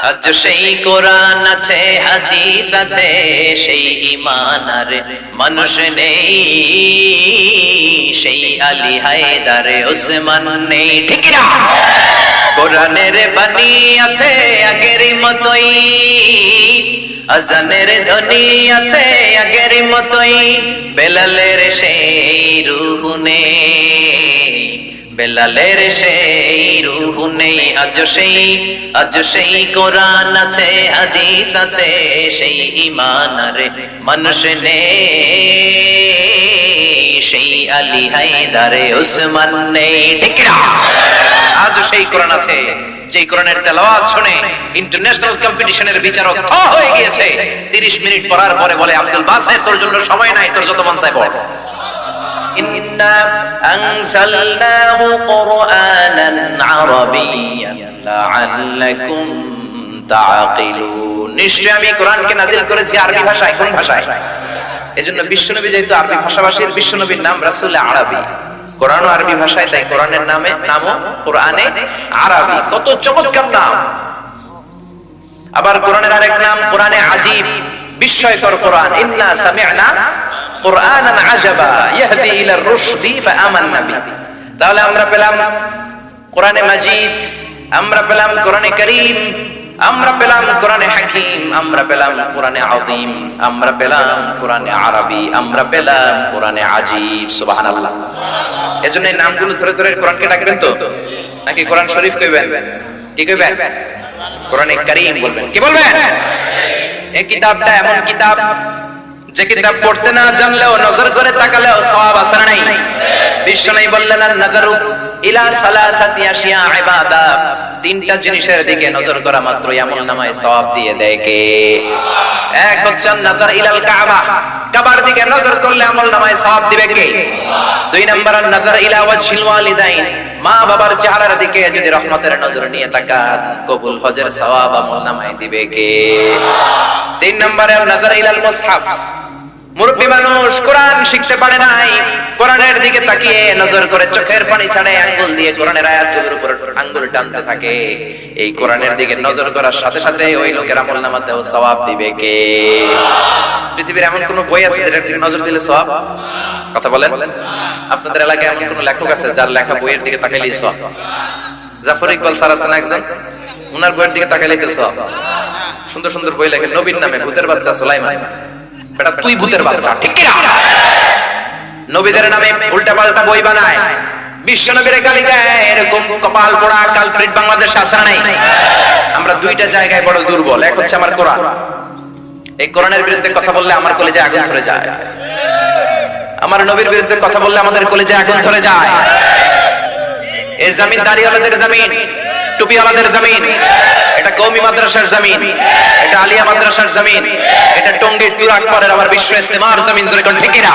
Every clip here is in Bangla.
আজ সেই কোরআন আছে, হাদিস আছে, সেই ঈমান আর মানুষ নেই, সেই আলী হায়দার ওসমান নেই, ঠিক না? কোরআনের বাণী আছে আগের মতোই, আজানের ধ্বনি আছে আগের মতোই, বেলালের সেই রূহ নেই, বেলালের সেই রূহ নেই। আজ সেই কোরআন আছে, হাদিস আছে, সেই ঈমান আর মানুষ নেই, সেই আলী হায়দার ওসমান নেই, ঠিক না? আজ সেই কোরআন আছে, যে কোরআনের তেলাওয়াত শুনে ইন্টারন্যাশনাল কম্পিটিশনের বিচারক থ হয়ে গিয়েছে। 30 মিনিট পড়ার পরে বলে, আব্দুল বাসেত তোর জন্য সময় নাই, তোর যত মন চায় পড়। ইন্না আনজালনাহু কুরআনান আরাবিয়্যান লাআল্লাকুম তাআকিলুন। নিশ্চয় আমি কোরআনকে নাযিল করেছি আরবি ভাষায়। কোন ভাষায়? এজন্য বিশ্বনবী যেহেতু আরবি ভাষাভাষীর, বিশ্বনবীর নাম রাসূল আরবি, কোরআনও আরবি ভাষায়, তাই কোরআনের নামও কোরআনে আরবি। কত চমৎকার নাম! আবার কোরআনের আরেক নাম কোরআনে আজীব, বিস্ময়কর কোরআন। ইন্না সামি'না কুরআনান আজাবা ইয়াহদি ইলার রুশদি ফাআমান্না বিহি। তাহলে আমরা পেলাম কোরআনে মাজিদ, আমরা পেলাম কোরআনে কারীম, আমরা পেলাম কোরআনে হাকিম, আমরা পেলাম কোরআনে আযীম, আমরা পেলাম কোরআনে আরবি, আমরা পেলাম কোরআনে আজীব। সুবহানাল্লাহ। এজন্য এই নামগুলো ধরে ধরে কোরআনকে ডাকবেন তো, নাকি কোরআন শরীফ কইবেন? কি কইবেন? কোরআনে কারীম বলবেন। কি বলবেন? এই কিতাবটা এমন কিতাব, যে কিতাব পড়তে না জানলেও নজর করে তাকালেও সওয়াব আছে না নাই? বিশ্বনবী বললেন, আন-নাযারু ইলা সালাসাতি আশিয়া ইবাদা, তিনটা জিনিসের দিকে নজর করা মাত্রই আমলনামায় সওয়াব দিয়ে দেয় কে? এক হচ্ছে আন-নাযার ইলাল কাবা, কাবার দিকে নজর করলে আমলনামায় সওয়াব দিবে কে? দুই নাম্বার আন-নাযার ইলা ওয়াজহিল ওয়ালিদাইন, মা বাবার চেহারার দিকে যদি রহমতের নজর নিয়ে তাকান, কবুল হজের সওয়াব আমলনামায় দিবে কে? তিন নম্বরে আন-নাযার ইলাল মুসহাফ, মুরব্বী মানুষ কোরআন শিখতে পারে নাই, কোরআনের দিকে তাকিয়ে নজর করে চোখের পানি ছাড়ে আঙ্গুল দিয়ে কোরআনের আয়াতগুলোর উপর আঙ্গুল টানতে থাকে। এই কোরআনের দিকে নজর করার সাথে সাথে ওই লোকের আমলনামাতেও সওয়াব দিবে কে? পৃথিবীর এমন কোন বই আছে যেটার দিকে নজর দিলে সওয়াব? কথা বলেন। আপনাদের এলাকায় এমন কোন লেখক আছে যার লেখা বইয়ের দিকে তাকাইলে সওয়াব? জাফর ইকবাল স্যার আছেন একজন, উনার বইয়ের দিকে তাকাইলেই তো সওয়াব। সুন্দর সুন্দর বই লেখেন, নবীর নামে, ভূতের বাচ্চা সুলাইমান, বেটা তুই ভূতের বাচ্চা, ঠিক কি না? নবীদের নামে উল্টা পাল্টা বই বানায়, বিশ্ব নবীরে গালি দেয়, এরকম কপাল পোড়া কালপ্রিট বাংলাদেশে আছে না নাই? আমরা দুইটা জায়গায় বড় দুর্বল। এক হচ্ছে আমার কোরআন, এই কোরআনের বিরুদ্ধে কথা বললে আমার কলিজায় আগুন ধরে যায়। আমার নবীর বিরুদ্ধে কথা বললে আমাদের কলিজায় আগুন ধরে যায়। এই জমিন দাড়িওয়ালাদের জমিন, টুপিওয়ালাদের জমিন, এটা কওমি মাদ্রাসার জমিন, এটা আলিয়া মাদ্রাসার জমিন, এটা টঙ্গীর তুরাগপাড়ের আমার বিশ্ব ইস্তেমার জমিন। জোরে কোন ঠিক না?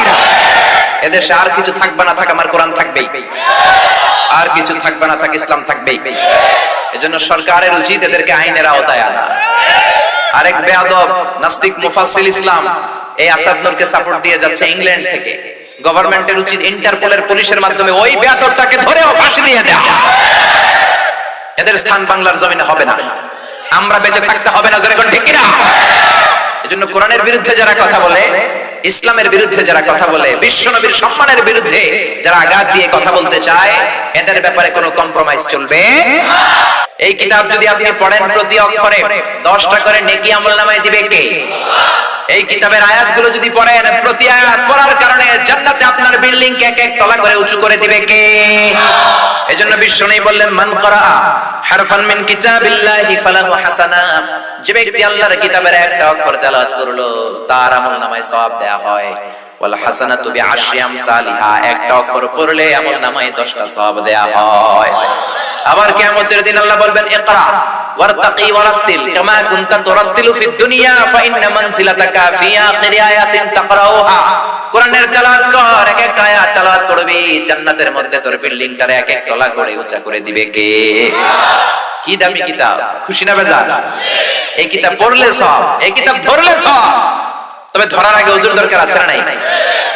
এদেশে আর কিছু থাকবে না থাক, আমার কোরআন থাকবেই। আর কিছু থাকবে না থাক, ইসলাম থাকবেই। এজন্য সরকারের উচিত এদেরকে আইনের আওতায় আনা। আরেক বেয়াদব নাস্তিক মুফাসসিল ইসলাম এই আসাদ নূরকে সাপোর্ট দিয়ে যাচ্ছে ইংল্যান্ড থেকে। গভর্নমেন্টের উচিত ইন্টারপোলের পুলিশের মাধ্যমে ওই বেয়াদবটাকে ধরেও ফাঁসি দিয়ে দেওয়া। এদের স্থান বাংলার জমিনে হবে না, আমরা বেঁচে থাকতে হবে না। জোরে কোন ঠিক না? এজন্য কোরআনের বিরুদ্ধে যারা কথা বলে, ইসলামের বিরুদ্ধে যারা কথা বলে, বিশ্বনবীর সম্মানের বিরুদ্ধে যারা আঘাত দিয়ে কথা বলতে চায়, এদের ব্যাপারে কোনো কম্প্রোমাইজ চলবে না। এই কিতাব যদি আপনি পড়েন প্রতি অক্ষরে 10টা করে নেকি আমলনামায় দিবে কে? এই কিতাবের আয়াতগুলো যদি পড়েন, প্রতি আয়াত পড়ার কারণে জান্নাতে আপনার বিল্ডিং কে এক এক তলা করে উঁচু করে দিবে কে? এজন্য বিশ্বনবী বললেন, মান করা হারফান মিন কিতাবিল্লাহি ফালাহু হাসানা, যে ব্যক্তি আল্লাহর কিতাবের একটা অক্ষর তেলাওয়াত করলো তার আমলনামায় সওয়াব দেয়া হয়। ওয়াল হাসানাতু বিআশরি আমসালিহা, একটা অক্ষর পড়লে আমলনামায় 10টা সওয়াব দেয়া হয়। আবার কিয়ামতের দিন আল্লাহ বলবেন, ইকরা ওয়ারতাকি ওয়ারাতিল কামা কুনতা তুরাতিলু ফিদ দুনিয়া ফাইন্না মানজিলাতাকা ফি আখিরি আয়াতিন তাকরাউহা। কোরআনের তেলাওয়াত কর, এক একটা আয়াত তেলাওয়াত করবি, জান্নাতের মধ্যে তোর বিল্ডিংটারে এক এক তলা করে উঁচা করে দিবে কে? কি দামি কিতাব, খুশি না বেজার? এই কিতাব পড়লে সওয়াব, এই কিতাব ধরলে সওয়াব। তবে ধরার আগে ওযুর দরকার আছে না নাই?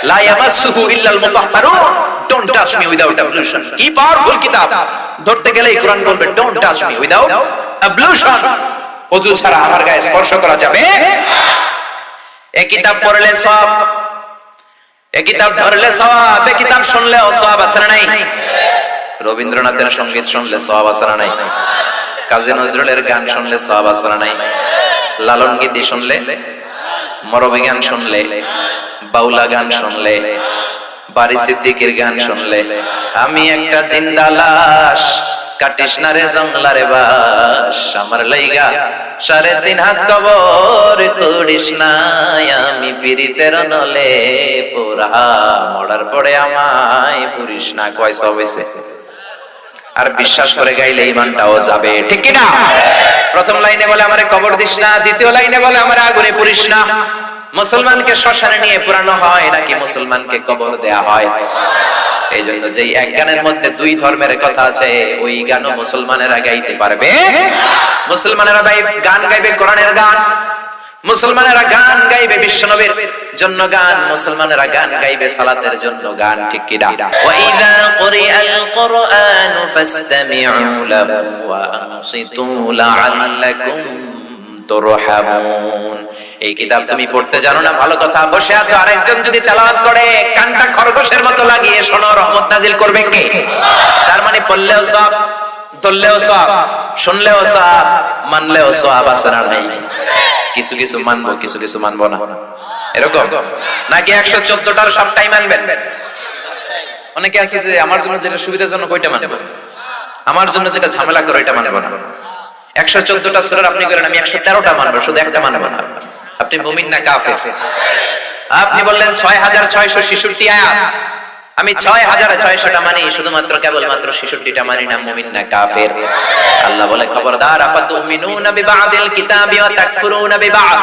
লা ইয়ামাসসুহু ইল্লাল মুতাহহারুন, ডোন্ট টাচ মি উইদাউট অ্যাবলুশন। কি পাওয়ারফুল কিতাব! ধরতে গেলেই কোরআন বলবে ডোন্ট টাচ মি উইদাউট অ্যাবলুশন। ওযু ছাড়া আমার গায়ে স্পর্শ করা যাবে। এই কিতাব পড়লে সওয়াব, এই কিতাব ধরলে সওয়াব, এই কিতাব শুনলেও সওয়াব আছে না নাই? রবীন্দ্রনাথের সঙ্গীত শুনলে সওয়াব আছে না নাই? কাজী নজরুলের গান শুনলে সওয়াব আছে না নাই? লালন গীতি শুনলে, মরবি গান শুনলে, বাউলা গান শুনলে, বারি সিদ্দিকীর গান শুনলে, আমি একটা জিন্দা লাশ, কাটিস না রে জংলারে বাস, আমার লাইগা 3.5 হাত কবর করিস না, আমি পীড়িতের নলে পোড়া, মরার পরে আমায় পুরিস না। কয় সব হইছে? আর বিশ্বাস করে গাইলে ঈমানটাও যাবে, ঠিক কি না? প্রথম লাইনে বলে আমারে কবর দিস না, দ্বিতীয় লাইনে বলে আমারে আগুনে পুরিস না। মুসলমানকে শ্মশানে নিয়ে পুরানো হয় নাকি মুসলমানকে কবর দেয়া হয়? এই জন্য যেই এক গানের মধ্যে 2 ধর্মের কথা আছে, ওই গানও মুসলমানেরা গাইতে পারবে। মুসলমানেরা গান গাইবে কোরআনের গান, মুসলমানেরা গান গাইবে বিশ্বনবীর জন্য গান, মুসলমানেরা গান গাইবে সালাতের জন্য গান, ঠিক কি না? ওয়া ইযা কুরিআল কুরআনু ফাসতামিউ লাহু ওয়া আনসিতু লাআল্লাকুম তুরহামুন। এই কিতাব তুমি পড়তে জানো না, ভালো কথা, বসে আছো, আরেকজন যদি তেলাওয়াত করে কানটা খরগোশের মতো লাগিয়ে শোনো, রহমত নাজিল করবে কে? তার মানে পড়লেও সওয়াব, ধরলেও সওয়াব, শুনলেও সওয়াব, মানলেও সওয়াব আছে না নাই? কিছু কিছু মানবো, কিছু কিছু মানবো না, এরকম নাকি 114টার সবটাই মানবেন? অনেকে আছে যে আমার জন্য যেটা সুবিধার জন্য কয়টা মানবো, আমার জন্য যেটা ঝামেলা করে এটা মানবো না। 114টা সূরা আপনি করেন, আমি 113টা মানবো, শুধু একটা মানবো না। আপনি মুমিন না কাফের? আপনি বললেন 6666 আয়াত, আমি 6600টা মানি, শুধুমাত্র কেবলমাত্র 66টা মানি না, মুমিন না কাফের? আল্লাহ বলে খবরদার, আফাতুমিনুনা বিবাদিল কিতাবি ওয়া তাকফুরুনা বিবাদ।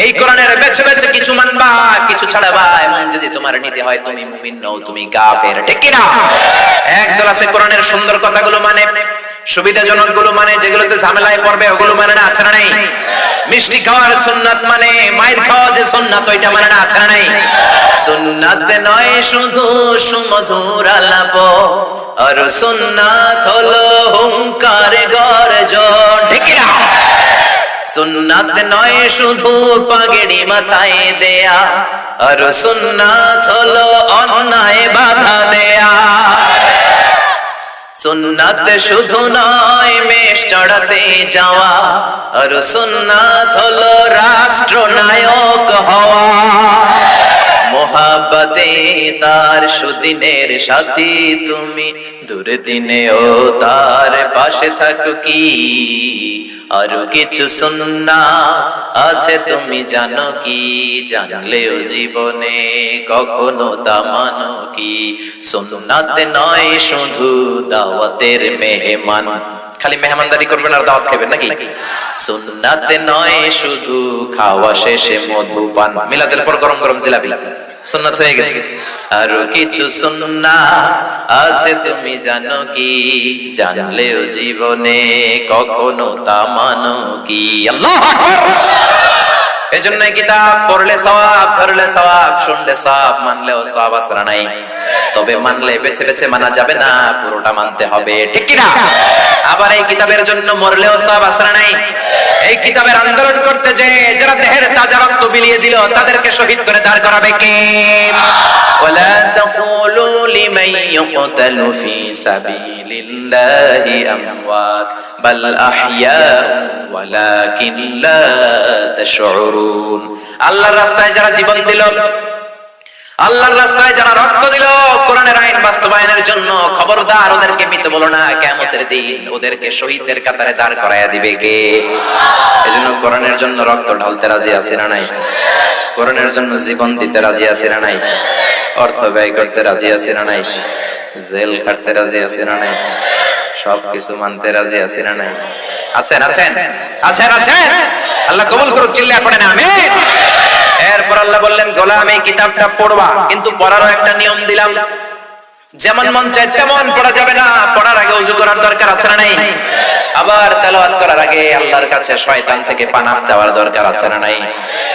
এই কোরআনের বেছে বেছে কিছু মানবা, কিছু ছাড়বা, এমন যদি তোমার নিতে হয় তুমি মুমিন নও, তুমি কাফের, ঠিক কি না? একদল আছে কোরআনের সুন্দর কথাগুলো মানে, সুবিধাজনক গুলো মানে, যেগুলোতে ঝামেলায় পড়বে ওগুলো মানে না, আছে না নাই? মিষ্টি খাওয়ার সুন্নাত মানে, মাইর খাওয়া যে সুন্নাত ওইটা মানে না, আছে না নাই? সুন্নাত নয় শুধু সুমধুর আলাপ, আর সুন্নাত হলো হুঙ্কার গর্জন, ঠিক কি না? সুন্নাত নয় শুধু পাগড়ি মাথায় দেয়া, আর সুন্নাত হলো অন্যায় বাধা দেয়া। সুন্নাত শুধু নয় মেষ চড়াতে যাওয়া, আর সুন্নাত হলো রাষ্ট্রনায়ক হওয়া। মোহাব্বতে তার সুদিনের সাথী তুমি, দুর্দিনেও তার পাশে থাকো কি? আরো কিছু সুন্নাত আছে তুমি জানো কি? জানলেও জীবনে কখনো তা মানো কি? সুন্নাত নয় শুধু দাওয়াতের মেহমান, খালি মেহমানদারি করবেন আর দাওয়াত খাবেন নাকি? সুন্নাত নয় শুধু খাওয়া শেষে মধুপান, মিলাদের পর গরম গরম জিলাপি, সুন্নাত হয়ে গেছে। আরো কিছু সুন্নাত আছে তুমি জানো কি? জানলেও জীবনে কখনো তা মানো কি? আল্লাহু আকবার। এজন্য কিতাব পড়লে সওয়াব, ধরলে সওয়াব, শুনলে সওয়াব, মানলেও সওয়াব আছে না নাই? তবে মানলে বেছে বেছে মানা যাবে না, পুরোটা মানতে হবে, ঠিক কি না? আবার এই কিতাবের জন্য মরলেও সওয়াব আছে না নাই? এই কিতাবের আন্দোলন করতে যে যারা দেহের তাজা রক্ত বিলিয়ে দিল, তাদেরকে শহীদ করে দাঁড় করাবে কে? ওয়ালা তাকুলু লিমান ইউকতালু ফি সাবিলিল্লাহি আমওয়াত বাল আহইয়াউ ওয়ালাকিন লা তাশউরুন। আল্লাহর রাস্তায় যারা জীবন দিল, আল্লাহর রাস্তায় যারা রক্ত দিল কোরআনের আইন বাস্তবায়নের জন্য, খবরদার ওদেরকে মৃত বলো না, কিয়ামতের দিন ওদেরকে শহীদদের কাতারে দাঁড় করায়া দিবে কে? এজন্য কোরআনের জন্য রক্ত ঢালতে রাজি আছি না নাই? কোরআনের জন্য জীবন দিতে রাজি আছি না নাই? অর্থ ব্যয় করতে রাজি আছি না নাই? জেল খাটতে রাজি আছি না নাই? সবকিছু মানতে রাজি আছি না নাই? আছেন আছেন আছেন আছেন? আল্লাহ কবুল করুক, চিল্লায়া পড়েন আমিন। এরপর আল্লাহ বললেন, গোলাম এই কিতাবটা পড়বা, কিন্তু পড়ারও একটা নিয়ম দিলাম। যেমন মন চায় তেমন পড়া যাবে না, পড়ার আগে ওযু করার দরকার আছে না নাই? আবার তেলাওয়াত করার আগে আল্লাহর কাছে শয়তান থেকে পানাহ চাওয়ার দরকার আছে না নাই?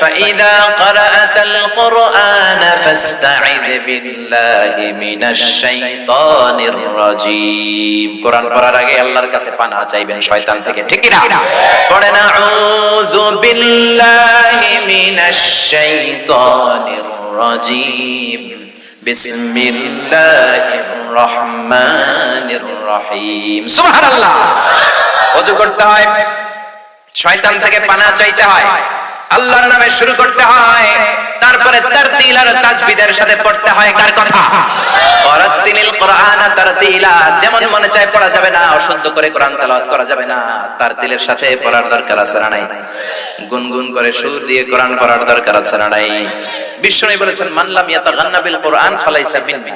ফাইদা ক্বারাআতাল কুরআনা ফাসতাইয বিল্লাহি মিনাশ শাইতানির রাজীম। কোরআন পড়ার আগে আল্লাহর কাছে পানাহ চাইবেন শয়তান থেকে, ঠিক কি না? পড়েন আউযু বিল্লাহি মিনাশ শাইতানির রাজীম, বিসমিল্লাহির রহমানির রহিম। সুবহানাল্লাহ। ওযু করতে হয়, শয়তান থেকে পানাহ চাইতে হয়, আল্লাহর নামে শুরু করতে হয়, তারপরে তারতিল আর তাজবিদের সাথে পড়তে হয়। কার কথা? ওয়ারাত্তিলিল কুরআনা তারতিলা। যেমন মনে চায় পড়া যাবে না, অশুদ্ধ করে কোরআন তেলাওয়াত করা যাবে না, তারতিলের সাথে পড়ার দরকার আছে না নাই? গুনগুন করে সুর দিয়ে কোরআন পড়ার দরকার আছে না নাই? বিশ্বনবী বলেছেন, মান লাম ইয়াতাগান্না বিল কুরআন ফালাইসা মিন্নি।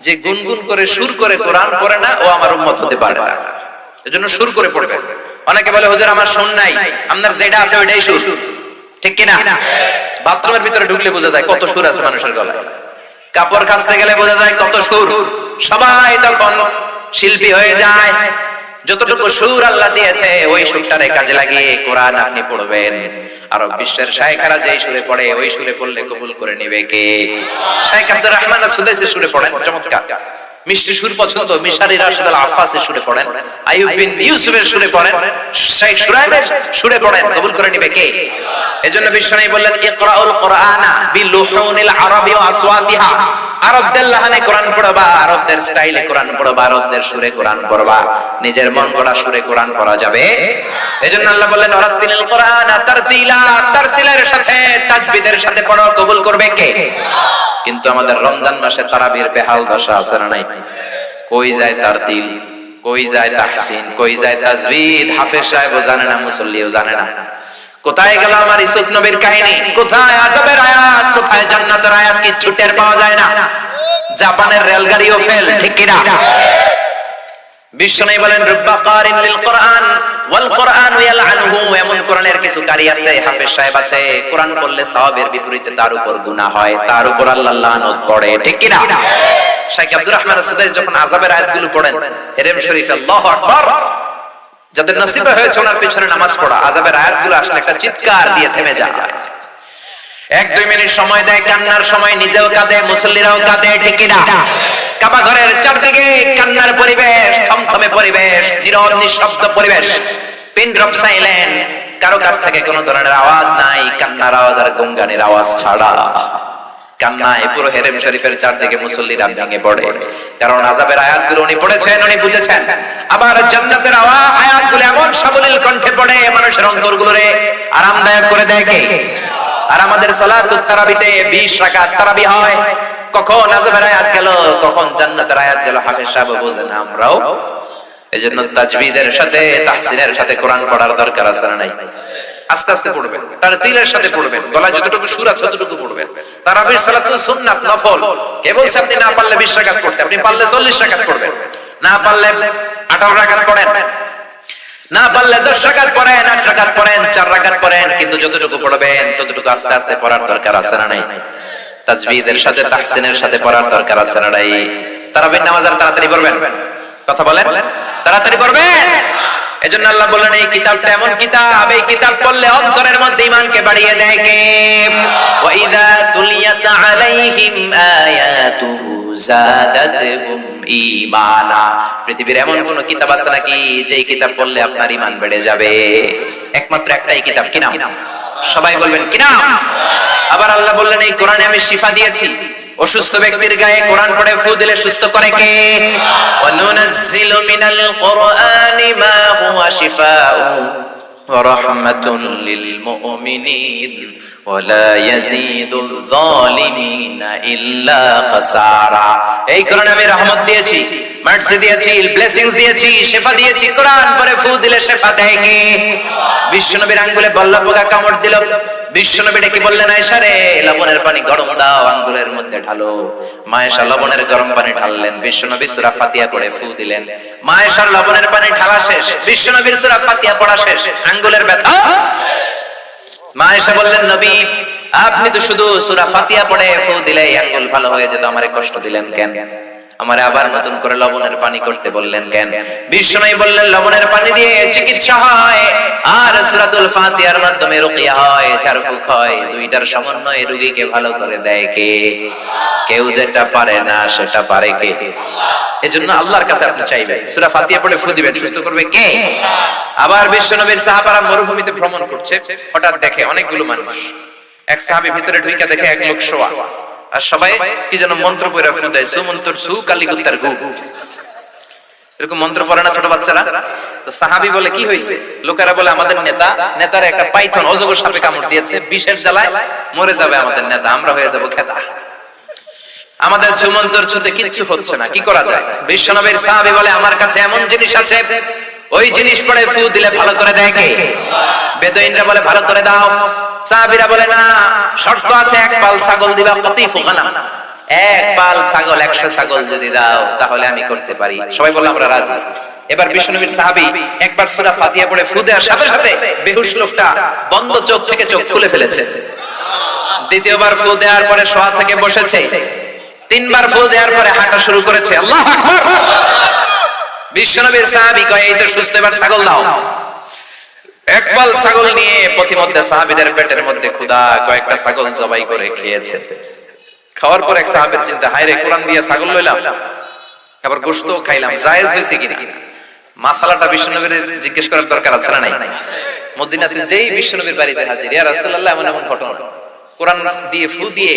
যে গুনগুন করে সুর করে কোরআন পড়ে না, ও আমার উম্মত হতে পারে না। এজন্য সুর করে পড়বেন। অনেকে বলে, হুজুর আমার সুর নাই, আপনার যেটা আছে ওইটাই সুর, ঠিক কি না? বাথরুমের ভিতরে ঢুকলে বোঝা যায় কত সুর আছে মানুষের গলায়, কাপড় কাচতে গেলে বোঝা যায় কত সুর। সবাই তখন শিল্পী হয়ে যায়। যতটুকু সুর আল্লাহ দিয়েছে ওই সুরটারে কাজে লাগিয়ে কোরআন আপনি পড়বেন। আরব বিশ্বের শায়েখরা যেই সুরে পড়ে ওই সুরে পড়লে কবুল করে নিবে কে? শাইখ আব্দুর রহমান সুদাইসি সুরে পড়েন, চমৎকার মিষ্টি সুর পছন্দ। মিশারি রাশিদুল আফাসের সুরে পড়েন, আইয়ুব বিন ইউসুফের সুরে পড়েন, শাইখ শুরাইবের সুরে পড়েন, কবুল করে নিবে কে? এজন্য বিশ্বনবী বললেন, ইকরাউল কুরআনা বিলুহুনিল আরাবি ওয়া আসওয়াতিহা। আরবদের লাহানে কোরআন পড়বা, আরবদের স্টাইলে কোরআন পড়বা, আরবদের সুরে কোরআন পড়বা, নিজের মন গড়া সুরে কোরআন পড়া যাবে। এজন্য আল্লাহ বললেন, ওয়ারাত্তিলিল কুরআনা তারতিলা। তারতিলের সাথে তাজবিদের সাথে পড়ো, কবুল করবে কে? কিন্তু আমাদের রমজান মাসে তারাবির বেহাল দশা আছে না নাই? কই যায় তারতিল, কই যায় তাহসিন, কই যায় তাজবিদ? হাফেজ সাহেবও জানে না, মুসল্লিও জানে না। কোথায় গেল আমার ইউসুফ নবীর কাহিনী? কোথায় আযাবের আয়াত, কোথায় জান্নাতের আয়াত? কিচ্ছু টের পাওয়া যায় না। জাপানের রেলগাড়িও ফেল, ঠিক কি না? বিশ্বনবী বলেন, রুব্বা কারিন লিল কুরআন ওয়াল কুরআনু ইয়ালআনুহু। এমন কোরআনের কিছু কারি আছে, হাফেজ সাহেব আছে, কোরআন পড়লে সওয়াবের বিপরীতে তার উপর গুনাহ হয়, তার উপর আল্লাহ লানত পড়ে, ঠিক কি না? শাইখ আব্দুর রহমান সুদাইস যখন আযাবের আয়াতগুলো পড়েন, হেরেম শরীফে আল্লাহু আকবার, যাদের নসিবে হয়েছে ওনার পিছনে নামাজ পড়া, আযাবের আয়াতগুলো আসলে একটা চিৎকার দিয়ে থেমে যায়। 1-2 মিনিট সময় দেয়, কান্নার সময় নিজেও কাঁদে, মুসল্লিরাও কাঁদে, ঠিক কি না? কাবা ঘরের চারদিকে কান্নার পরিবেশ, থমথমে পরিবেশ, নীরব নিঃশব্দ পরিবেশ, পিন ড্রপ সাইলেন্ট, কারো কাছ থেকে কোনো ধরনের আওয়াজ নাই, কান্নার আওয়াজ আর গুনগানের আওয়াজ ছাড়া। কান্নায় পুরো হেরেম শরীফের চারদিকে মুসল্লিরা ভেঙে পড়ে, কারণ আযাবের আয়াতগুলো উনি পড়েছেন, উনি বুঝেছেন। আবার জান্নাতের আয়াতগুলো এমন সাবলীল কণ্ঠে পড়ে, মানুষের অন্তরগুলোরে আরামদায়ক করে দেয় কে? আর আমাদের সালাতুত তারাবিতে 20 রাকাত তারাবি হয়। কখন আযাবের আয়াত গেল, কখন জান্নাতের আয়াত গেল, হাফেজ সাহেব বোঝেন, আমরাও। এজন্য তাজবিদের সাথে তাহসিনের সাথে কোরআন পড়ার দরকার আছে না নাই? আস্তে আস্তে পড়বেন, তারতিলের সাথে পড়বেন, গলায় যতটুকু সুর আছে ততটুকু পড়বেন। তারাবির সালাত সুন্নাত, নফল। কে বলছে আপনি না পারলে 20 রাকাত পড়তে? আপনি পারলে 40 রাকাত পড়বেন, না পারলে 18 রাকাত পড়েন, না পারলে 10 রাকাত পড়েন, 8 রাকাত পড়েন, 4 রাকাত পড়েন, কিন্তু যতটুকু পড়বেন ততটুকু আস্তে আস্তে পড়ার দরকার আছে না নাই? তাজবিদের সাথে তাহসিনের সাথে পড়ার দরকার আছে না নাই? তারাবির নামাজ আর তাড়াতাড়ি পড়বেন, কথা বলেন, তাড়াতাড়ি পড়বেন। এজন্য আল্লাহ বললেন, এই কিতাবটা এমন কিতাব, এই কিতাব পড়লে অন্তরের মধ্যে ঈমানকে বাড়িয়ে দেয় কে? ওয়া ইযা তুলিয়াত আলাইহিম আয়াতুহু যাদাতহুম ঈমানা। পৃথিবীর এমন কোন কিতাব আছে নাকি যে কিতাব পড়লে আপনার ঈমান বেড়ে যাবে? একমাত্র একটাই কিতাব, কি নাম? সবাই বলবেন কি নাম? আবার আল্লাহ বললেন, এই কোরআনে আমি শিফা দিয়েছি। অসুস্থ ব্যক্তির গায়ে কোরআন পড়ে ফু দিলে সুস্থ করে কে? ওয়া নুনাজ্জিলু মিনাল কুরআনি মা হুয়া শিফাউ ওয়া রাহমাতুন লিল মুমিনিন ওয়া লা ইয়াজিদুয যালিমিনা ইল্লা খাসারা। এই কোরআনে আমি রহমত দিয়েছি, মার্সি দিয়েছি, ব্লেসিংস দিয়েছি, শিফা দিয়েছি। কোরআন পড়ে ফু দিলে শিফা দেয় কে? বিশ্বনবীর আঙ্গুলে বল্লভ পোকা কামড় দিল, বিশ্বনবী ডেকে বললেন, আয়েশা রে, লবণের পানি গরম দাও, আঙ্গুলের মধ্যে ঢালো। মা আয়েশা লবণের গরম পানি ঢাললেন, বিশ্বনবী সূরা ফাতিহা পড়ে ফু দিলেন। মা আয়েশার লবণের পানি ঢালা শেষ, বিশ্বনবীর সূরা ফাতিহা পড়া শেষ, আঙ্গুলের ব্যথা। মা আয়েশা বললেন, নবী আপনি তো শুধু সূরা ফাতিহা পড়ে ফু দিলে আঙ্গুল ভালো হয়ে যেত, আমারে কষ্ট দিলেন কেন? আমারে আবার নতুন করে লবণের পানি করতে বললেন কেন? বিশ্বনবী বললেন লবণের পানি দিয়ে চিকিৎসা হয় আর সূরাতুল ফাতিহার মাধ্যমে রুকিয়া হয়, ঝাড়ফুঁক হয়। দুইটার সমন্বয়ে রোগীকে ভালো করে দেয় কে? কেউ যেটা পারে না সেটা পারে কে? এজন্য আল্লাহর কাছে আপনি চাইবেন, সূরা ফাতিহা পড়ে ফু দিবেন, সুস্থ করবে কে? আবার বিশ্বনবীর সাহাবারা মরুভূমিতে ভ্রমণ করছে, হঠাৎ দেখে অনেকগুলো মানুষ। এক সাহাবী ভিতরে ঢুকে দেখে এক লোক শোয়া, আর সবাই কি যেন মন্ত্র পড়ে ফু দেয়, সুমন্ত্র সু কালিকুত্তার গু, এরকম মন্ত্র পড়ে না ছোট বাচ্চারা? তো সাহাবী বলে কি হয়েছে? লোকেরা বলে আমাদের নেতার একটা পাইথন অজগর সাপে কামড় দিয়েছে, বিষের জ্বালায় মরে যাবে আমাদের নেতা, আমরা হয়ে যাব খেতা, আমাদের সুমন্তর ছুতে কিচ্ছু হচ্ছে না, কি করা যায়? বিশ্বনবীর সাহাবী বলে আমার কাছে এমন জিনিস আছে, ওই জিনিস পড়ে ফু দিলে ভালো করে দেয় কে? বেদুইনরা বলে ভালো করে দাও। সাহাবীরা বলে না, শর্ত আছে, এক পাল ছাগল দিবা, কতিফু গানাম, এক পাল ছাগল, 100 ছাগল যদি দাও তাহলে আমি করতে পারি। সবাই বলে আমরা রাজি। এবার বিশ্বনবীর সাহাবী একবার সূরা ফাতিহা পড়ে ফু দেওয়ার সাথে সাথে বেহুশ লোকটা বন্ধ চোখ থেকে চোখ খুলে ফেলেছে। দ্বিতীয়বার ফু দেওয়ার পরে শোয়া থেকে বসেছে, তিনবার ফু দেওয়ার পরে হাঁটা শুরু করেছে। আল্লাহু আকবার। বিশ্বনবীর সাহাবী কয় এই তো সুস্থ, এবার ছাগল দাও। এক পাল ছাগল নিয়ে পথিমধ্যে সাহাবীদের পেটের মধ্যে ক্ষুধা, কয়েকটা ছাগল জবাই করে খেয়েছে। খাওয়ার পর এক সাহাবীর চিন্তা, হায় রে, কোরআন দিয়ে ছাগল লইলাম, আবার গোশত খাইলাম, জায়েজ হয়েছে কিনা? মাসালাটা বিশ্বনবীর জিজ্ঞেস করার দরকার আছে না নাই? মদিনাতে যেই বিশ্বনবীর বাড়িতে হাজির, ইয়া রাসূলুল্লাহ এমন এমন ঘটনা, কোরআন দিয়ে ফু দিয়ে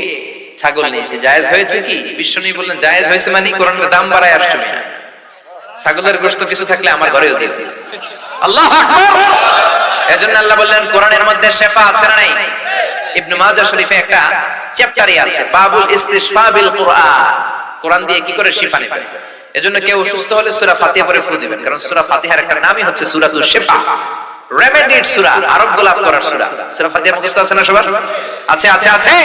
ছাগল নিয়েছে, জায়েজ হয়েছে কি? বিশ্বনবী বললেন জায়েজ হয়েছে মানে কোরআনের দাম বাড়ায় আসছো না, ছাগলের গোশত কিছু থাকলে আমার ঘরেও দিও। আল্লাহু আকবার। এজন্য আল্লাহ বললেন কোরআনের মধ্যে শিফা আছে না নাই? ইবনে মাজাহ শরীফে একটা চ্যাপ্টারই আছে, বাবুল ইস্তিশফা বিল কুরআন, কোরআন দিয়ে কি করে শিফা নেবেন। এজন্য কেউ অসুস্থ হলে সূরা ফাতিহা পড়ে ফু দিবেন, কারণ সূরা ফাতিহার একটা নামই হচ্ছে সূরাতুশ শিফা, রেমেডিড সূরা, আরোগ্য লাভ করার সূরা। সূরা ফাতিহা মুখস্থ আছে না সবার? আছে আছে আছে।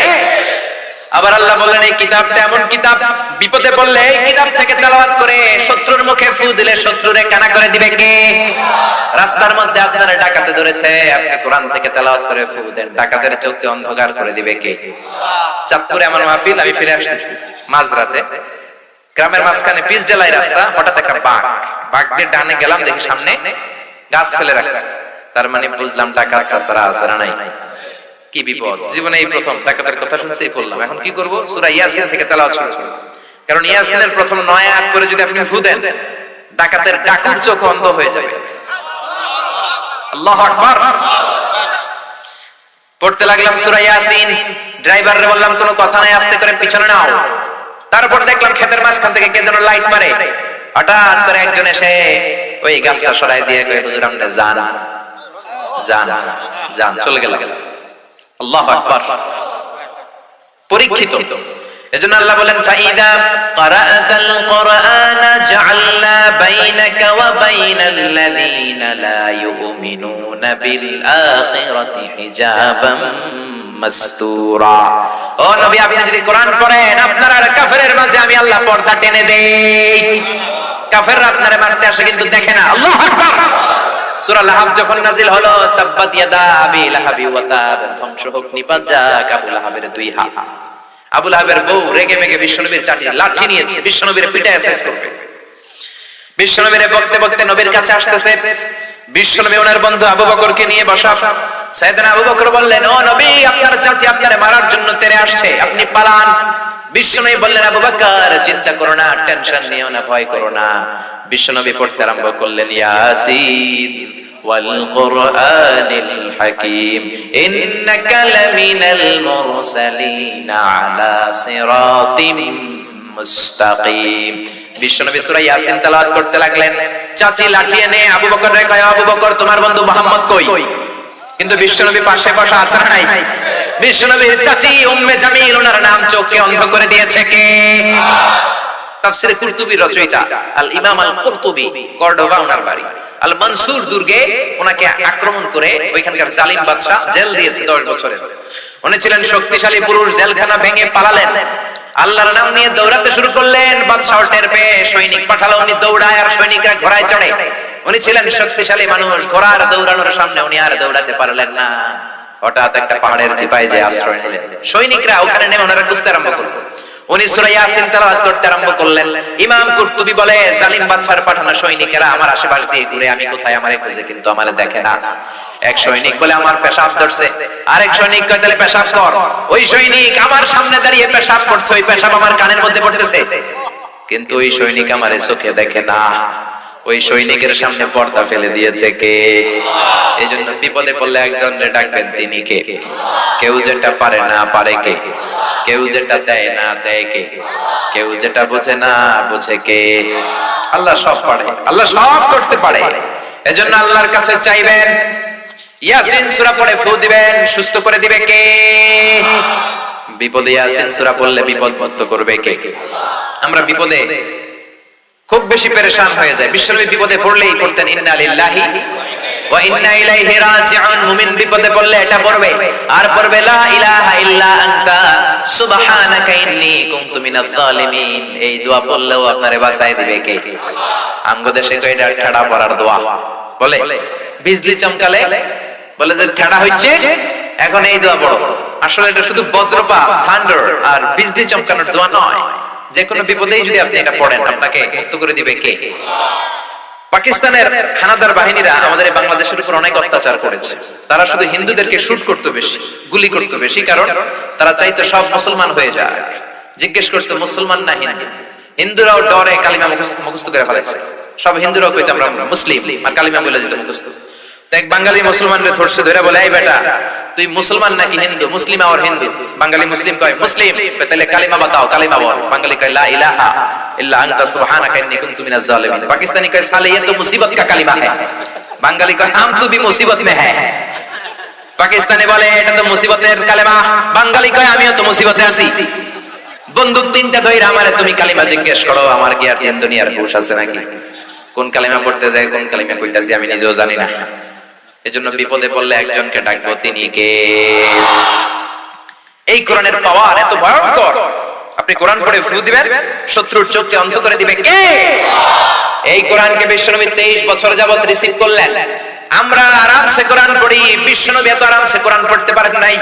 আবার আল্লাহ বললেন এই কিতাবটা এমন কিতাব, বিপদে পড়লে এই কিতাব থেকে তেলাওয়াত করে শত্রুর মুখে ফু দিলে শত্রুরে কানা করে দিবে কে? রাস্তার মধ্যে আপনারা ডাকাতে ধরেছে, আপনি কোরআন থেকে তেলাওয়াত করে ফু দেন, ডাকাতের চোখে অন্ধকার করে দিবে কে? চাঁদপুরে আমার মাহফিল, আমি ফিরে আসতেছি মাঝরাতে, গ্রামের মাঝখানে পিচ ঢালাই রাস্তা, হঠাৎ একটা বাঘ দিয়ে ডানে গেলাম, দেখি সামনে গাছ ফেলে রাখছে, তার মানে বুঝলাম ডাকাত চাচারা আছে না নাই? কি বিপদ! জীবনে এই প্রথম ডাকাতের কথা শুনছি, বললাম এখন কি করব? সূরা ইয়াসিন থেকে তেলাওয়াত শুরু করব, কারণ ইয়াসিনের প্রথম 9 আয়াত করে যদি আপনি ফু দেন, ডাকাতের ডাকুর চোখ অন্ধ হয়ে যাবে। আল্লাহু আকবার। পড়তে লাগলাম সূরা ইয়াসিন, ড্রাইভাররে বললাম কোনো কথা নাই, আস্তে করে পিছনে নাও। তারপর দেখলাম ক্ষেতের মাঝখান থেকে কে যেন লাইট মারে, হঠাৎ করে একজন এসে ওই গাছটা সরাই দিয়ে কয় হুজুর আপনি যান যান যান, চলে গেল। আল্লাহু আকবার। পরীক্ষিত। এজন্য আল্লাহ বলেন ফাইদা ক্বারাআতাল কুরআনা জাআলনা বাইনাকা ওয়া বাইনাল্লাযীনা লা ইউমিনুনা বিল আখিরাতি হিজাবাম মাসতুরা। ও নবী, আপনি যদি কোরআন পড়েন, আপনার আর কাফেরের মাঝে আমি আল্লাহ পর্দা টেনে দেই। কাফেররা আপনারে মারতে আসে কিন্তু দেখে না। আল্লাহু আকবার। সূরা লাহাব যখন নাজিল হলো, তাব্বাত ইয়াদা আবি লাহাবি ওয়া তাব, ধ্বংস হোক নিপাত যাক আবু লাহাবের দুই হাত। আবু লাহাবের বউ রেগে মেগে বিশ্বনবীর চাটি লাঠি নিয়েছে, বিশ্বনবীর পিটায় এসাইজ করবে। বিশ্বনবীর বকতে বকতে নবীর কাছে আসতেছে, বিশ্বনবী ওনার বন্ধু আবু বকরকে নিয়ে বসা। সাইয়েদনা আবু বকর বললেন, ও নবী, আপনার চাচি আপনারে মারার জন্য তেরে আসছে, আপনি পালান। বিশ্বনবী বললেন, আবু বকর চিন্তা করো না, টেনশন নিও না, ভয় করো না। বিশ্বনবী পড়তে আরম্ভ করলেন, ইয়াসিন ওয়াল কুরআনিল হাকীম ইন্নাকা লামিনাল মুরসালিন আলা সিরাতিম মুস্তাকিম। বিশ্বনবী সূরা ইয়াসিন তেলাওয়াত করতে লাগলেন। চাচি লাঠি এনে আবু বকরকে কয়, আবু বকর তোমার বন্ধু মুহাম্মদ কই? কিন্তু বিশ্বনবী পাশে বসা আছে না নাই? বিশ্বনবীর চাচি উম্মে জামিল, ওনার নাম চোখে অন্ধ করে দিয়েছে কে? তাফসীরে কুরতুবী রচয়িতা আল ইমাম আল কুরতুবী, কর্ডোবা ওনার বাড়ি, আল মনসুর দুর্গে ওনাকে আক্রমণ করে ওইখানকার জালিম বাদশা জেল দিয়েছে 10 বছরের। উনি ছিলেন শক্তিশালী পুরুষ, জেলখানা ভেঙে পালালেন, আল্লাহর নাম নিয়ে দৌড়াতে শুরু করলেন। বাদশা টের পেয়ে সৈনিক পাঠালো, উনি দৌড়ায় আর সৈনিকরা ঘোড়ায় চড়ে। উনি ছিলেন শক্তিশালী মানুষ, ঘোড়ার দৌড়ানোর সামনে উনি আর দৌড়াতে পারলেন না। হঠাৎ একটা পাহাড়ের চিপায় যে আশ্রয় নিলেন। সৈনিকরা ওখানে নেমে ওনারা খুঁজতে আরম্ভ করলো। উনি সূরা ইয়াসিন তেলাওয়াত করতে আরম্ভ করলেন। ইমাম কুরতুবী বলে, জালিম বাদশার পাঠানো সৈনিকেরা আমার আশেপাশ দিয়ে ঘুরে, আমি কোথায় আমারে খুঁজে, কিন্তু আমারে দেখে না। এক সৈনিক বলে আমার পেশাব ধরছে, আরেক সৈনিক কয় তাহলে পেশাব কর। ওই সৈনিক আমার সামনে দাঁড়িয়ে পেশাব করছে, ওই পেশাব আমার কানের মধ্যে পড়তেছে, কিন্তু ওই সৈনিক আমারে চোখে দেখে না। ওই সৈনিকের সামনে পর্দা ফেলে দিয়েছে কে? এই জন্য বিপদে পড়লে একজন ডাকবেন, তিনি কে? কেউ যেটা পারে না পারে কে? কেউ যেটা দেয় না দেয় কে? কেউ যেটা বোঝে না বোঝে কে? আল্লাহ সব পারে, আল্লাহ সব করতে পারে। এজন্য আল্লাহর কাছে চাইবেন, ইয়াসিন সূরা পড়ে ফু দিবেন, সুস্থ করে দিবে কে? বিপদে ইয়াসিন সূরা পড়লে বিপদ মুক্ত করবে কে? আমরা বিপদে খুব বেশি পেরেশান হয়ে যায়। বিশ্বনবী বিপদে পড়লেই করতেন ইন্না লিল্লাহি ওয়া ইন্না ইলাইহি রাজিউন। মুমিন বিপদে পড়লে এটা পড়বে, আর পড়বে লা ইলাহা ইল্লা আনতা সুবহানাকা ইন্নী কুনতু মিনাজ জালিমিন। এই দোয়া পড়লেও আপনারে বাঁচায় দিবে কে? আমগো দেশে তো এটা ঠাড়া পড়ার দোয়া বলে, বিজলি চমকালে বলে যে ঠাড়া হচ্ছে, এখন এই দোয়া পড়ো। আসলে এটা শুধু বজ্রপাত, থান্ডার আর বিজলি চমকানোর দোয়া নয়। যে কোনো বিপদেই যদি আপনি এটা পড়েন, আপনাকে মুক্ত করে দিবে কে? পাকিস্তানের হানাদার বাহিনীরা আমাদের বাংলাদেশের উপর অনেক অত্যাচার করেছে। তারা শুধু হিন্দুদেরকে শুট করতে বেশি, গুলি করতে বেশি, কারণ তারা চাইতো সব মুসলমান হয়ে যায়। জিজ্ঞেস করতো মুসলমান না হিন্দু? হিন্দুরাও ডরে কালিমা মুখস্থ করে ফেলেছে। সব হিন্দুরাও কইতো আমরা মুসলিম, আর কালিমা বলে দিত মুখস্থ। তো এক বাঙালি মুসলমানরে ধরছে, ধরে বলে, এই বেটা তুই মুসলমান নাকি হিন্দু? মুসলিম আর হিন্দু। বাঙালি মুসলিম কয় মুসলিম, তাহলে কালিমা বাতাও, কালিমা বল। বাঙালি কয় লা ইলাহা ইল্লা আনতা সুবহানাকা ইন্নী কুনতু মিনাজ জালিমিন। পাকিস্তানি কয় সালে ये तो मुसीबत का কালিমা है। বাঙালি কয় हम तो भी मुसीबत में है। পাকিস্তানি বলে এটা তো মুসিবতের কালিমা, বাঙালি কয় আমিও তো মুসিবতে আছি। বন্দুক তিনটা ধইরা আমারে তুমি কালিমা জিজ্ঞেস করো, আমার কি আর তিন দুনিয়ার হুঁশ আছে নাকি? কোন কালিমা পড়তে যায়, কোন কালিমা কইতাছি আমি নিজেও জানি না। এজন্য বিপদে পড়লে একজনকে ডাকবো, তিনি কে? এই কোরআনের পাওয়ার এত ভয়ঙ্কর। আপনি কোরআন পড়ে ফু দিবেন, শত্রুর চোখকে অন্ধ করে দিবে কে? এই কোরআনকে বিশ্বনবী 23 বছর যাবত রিসিভ করলেন। আমরা আরামসে কোরআন পড়ি, বিশ্বনবী এত আরামসে কোরআন পড়তে পারেন নাই।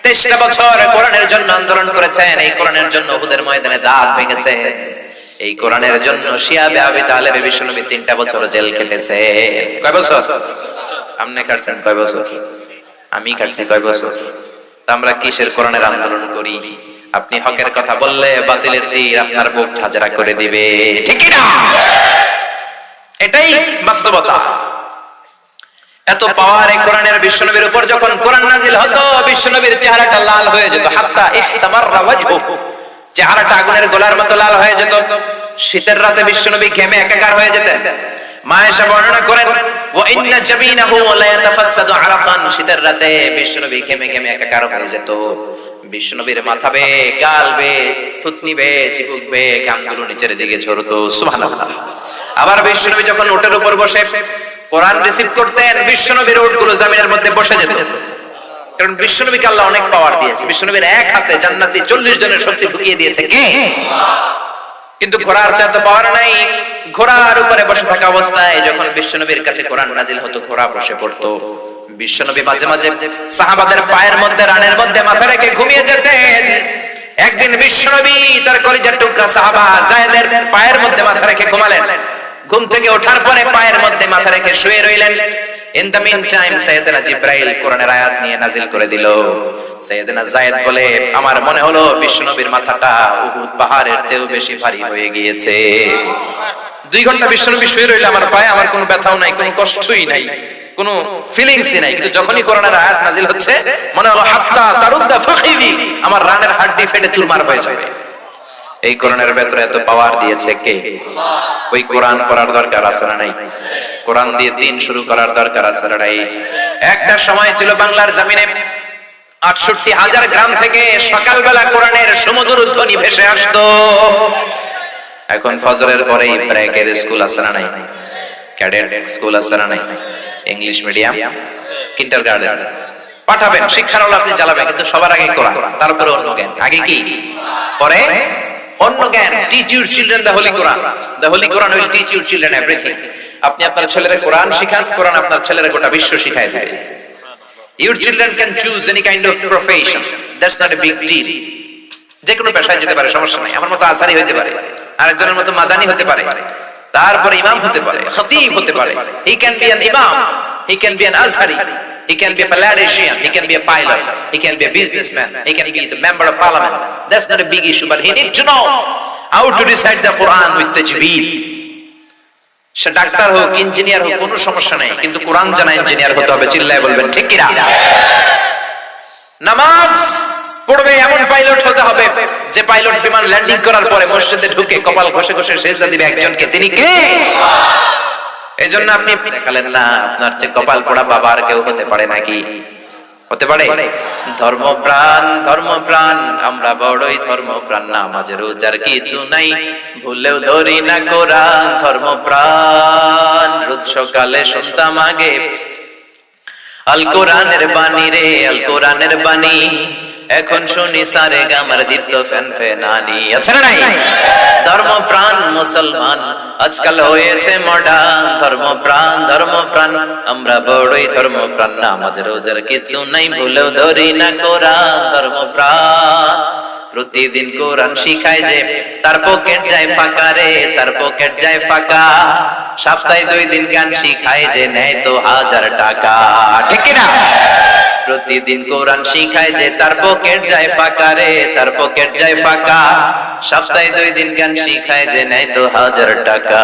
23টা বছর কোরআনের জন্য আন্দোলন করেছেন। এই কোরআনের জন্য উহুদের ময়দানে দাঁত ভেঙেছে। এই কোরআনের জন্য শিয়াবে আবি তালেব বিশ্বনবী 3টা বছর জেল কেটেছে। কয় বছর? আপনি কাটছেন কয় বছর? আমি কাটছি কয় বছর? আমরা কিসের কোরআনের আন্দোলন করি? আপনি হকের কথা বললে বাতিলের তীর আপনার বুক ঝাঁঝরা করে দিবে, ঠিক কি না? এটাই বাস্তবতা। এত পাওয়ার এই কোরআনের। বিশ্বনবীর উপর যখন কোরআন নাজিল হতো, বিশ্বনবীর চেহারাটা লাল হয়ে যেত, হাত্তা ইহতামাররা ওয়াজহু, চেহারাটা আগুনের গোলার মতো লাল হয়ে যেত। শীতের রাতে বিশ্বনবী ঘেমে একাকার হয়ে যেতেন। মা আয়েশা বর্ণনা করেন, ওয়া ইন্না জাবিনাহু লা ইয়াতাফাসসাদু আরাকান, শীতের রাতে বিশ্বনবী ঘেমে ঘেমে একাকার হয়ে যেত। বিশ্বনবীর মাথা বে, গাল বে, থুতনি বে, চিবুক বে, ঘামগুলো নিচের দিকে ঝরতো। সুবহানাল্লাহ। আবার বিশ্বনবী যখন উটের উপর বসে কোরআন রিসিভ করতেন, বিশ্বনবীর উটগুলো জমিনের মধ্যে বসে যেত। কারণ বিশ্বনবীকে আল্লাহ অনেক পাওয়ার দিয়েছে। বিশ্বনবীর এক হাতে জান্নাতি 40 জনের শক্তি ঢুকিয়ে দিয়েছে কে? কিন্তু ঘোড়ার তো এত পাওয়ার নাই। ঘোড়ার উপরে বসে থাকা অবস্থায় যখন বিশ্বনবীর কাছে কোরআন নাজিল হতো, ঘোড়া বসে পড়তো। বিশ্বনবী মাঝে মাঝে সাহাবাদের পায়ের মধ্যে, রানের মধ্যে মাথা রেখে ঘুমিয়ে যেতেন। একদিন বিশ্বনবী তার কলিজার টুকরা সাহাবা যায়েদের পায়ের মধ্যে মাথা রেখে ঘুমালেন। ঘুম থেকে ওঠার পরে পায়ের মধ্যে মাথা রেখে শুয়ে রইলেন। ইন দ্য মিন টাইম সাইয়েদনা জিবরাইল কোরআনের আয়াত নিয়ে নাজিল করে দিল। সাইয়েদনা যায়েদ বলে, আমার মনে হলো বিশ্বনবীর মাথাটা উহুদ পাহাড়ের চেয়েও বেশি ভারী হয়ে গিয়েছে। 2 ঘন্টা বিশ্বনবী শুয়ে রইল আমার পায়ে, আমার কোনো ব্যথাও নাই, কোনো কষ্টই নাই, কোনো ফিলিংসই নাই। কিন্তু যখনই কোরআনের আয়াত নাজিল হচ্ছে, মনে হলো হাত্তা তারুদ্দা ফাখিদি, আমার রানের হাড়টি ফেটে চুরমার হয়ে যাবে। এই কোরআনের ভেতরে এত পাওয়ার দিয়েছে কে? ওই কোরআন পড়ার দরকার আছে না নাই? কোরআন দিয়ে দিন শুরু করার দরকার আছে না নাই? একটা সময় ছিল বাংলার জমিনে 68,000 গ্রাম থেকে সকালবেলা কোরআনের সুমধুর ধ্বনি ভেসে আসতো। এখন ফজরের পরেই ব্রেকের স্কুল আছে না নাই? ক্যাডেট স্কুল আছে না নাই? ইংলিশ মিডিয়াম, কিন্ডারগার্টেন পাঠাবেন, শিক্ষার আলো আপনি জ্বালাবেন, কিন্তু সবার আগে কোরআন, তারপরে অন্য জ্ঞান। আগে কি, পরে অন্য জ্ঞান। Teach your children the Holi Quran. The Holi Quran will teach your children everything. আপনি আপনার ছেলেদের কোরআন শিখান, কোরআন আপনার ছেলেরা গোটা বিশ্ব শিখায় দেবে। Your children can choose any kind of profession. That's not a big deal. যে কোনো পেশায় যেতে পারে, সমস্যা নাই। আমার মতো আসারি হতে পারে, আরেকজনের মতো মাদানি হতে পারে, তারপরে ইমাম হতে পারে, খতিব হতে পারে। হি ক্যান বি অ্যান ইমাম, he can be an Azhari, he can be a politician, he can be a pilot, he can be a businessman, he can be the member of parliament. That's not a big issue, but he need to know how to recite the Quran with tajweed. Say doctor হোক, ইঞ্জিনিয়ার হোক, কোনো সমস্যা নাই, কিন্তু কোরআন জানা ইঞ্জিনিয়ার হতে হবে। চিল্লায় বলবেন ঠিক কি না? নামাজ পড়বে এমন পাইলট হতে হবে যে পাইলট বিমান ল্যান্ডিং করার পরে মসজিদে ঢুকে কপাল ঘষে ঘষে সেজদা দিবে একজনকে, তিনি কে? এজন্য আপনি দেখালেন না আপনার চেয়ে কপাল পোড়া বাবা আর কেউ হতে পারে নাকি? হতে পারে? ধর্মপ্রাণ ধর্মপ্রাণ আমরা বড়ই ধর্মপ্রাণ, নামাজের রোজার কিছু নাই, ভুলেও ধরি না কোরআন। ধর্মপ্রাণ রোজ সকালে শুনতাম আগে আল কোরআনের বাণী রে, আল কোরআনের বাণী, এখন শুনি সারে গামার দীপ্ত ফ্যান ফ্যানানি। আছে না নাই? ধর্মপ্রাণ মুসলমান আজকাল হয়েছে মডার্ন। ধর্মপ্রাণ ধর্মপ্রাণ আমরা বড়ই ধর্মপ্রাণ, নামাজ রোজার কিছু নাই, ভুলেও ধরি না কোরআন। ধর্মপ্রাণ প্রতিদিন কোরআন শিখায় যে তার পকেট যায় ফাঁকা রে, তার পকেট যায় ফাঁকা। সপ্তাহে 2 দিন গান শিখায় যে নেয় তো 1000 টাকা। ঠিক কি না? প্রতিদিন কোরআন শিখায় যে তার পকেট যায় ফাঁকা রে, তার পকেট যায় ফাঁকা। সপ্তাহে 2 দিন গান শিখায় যে নেয় তো 1000 টাকা।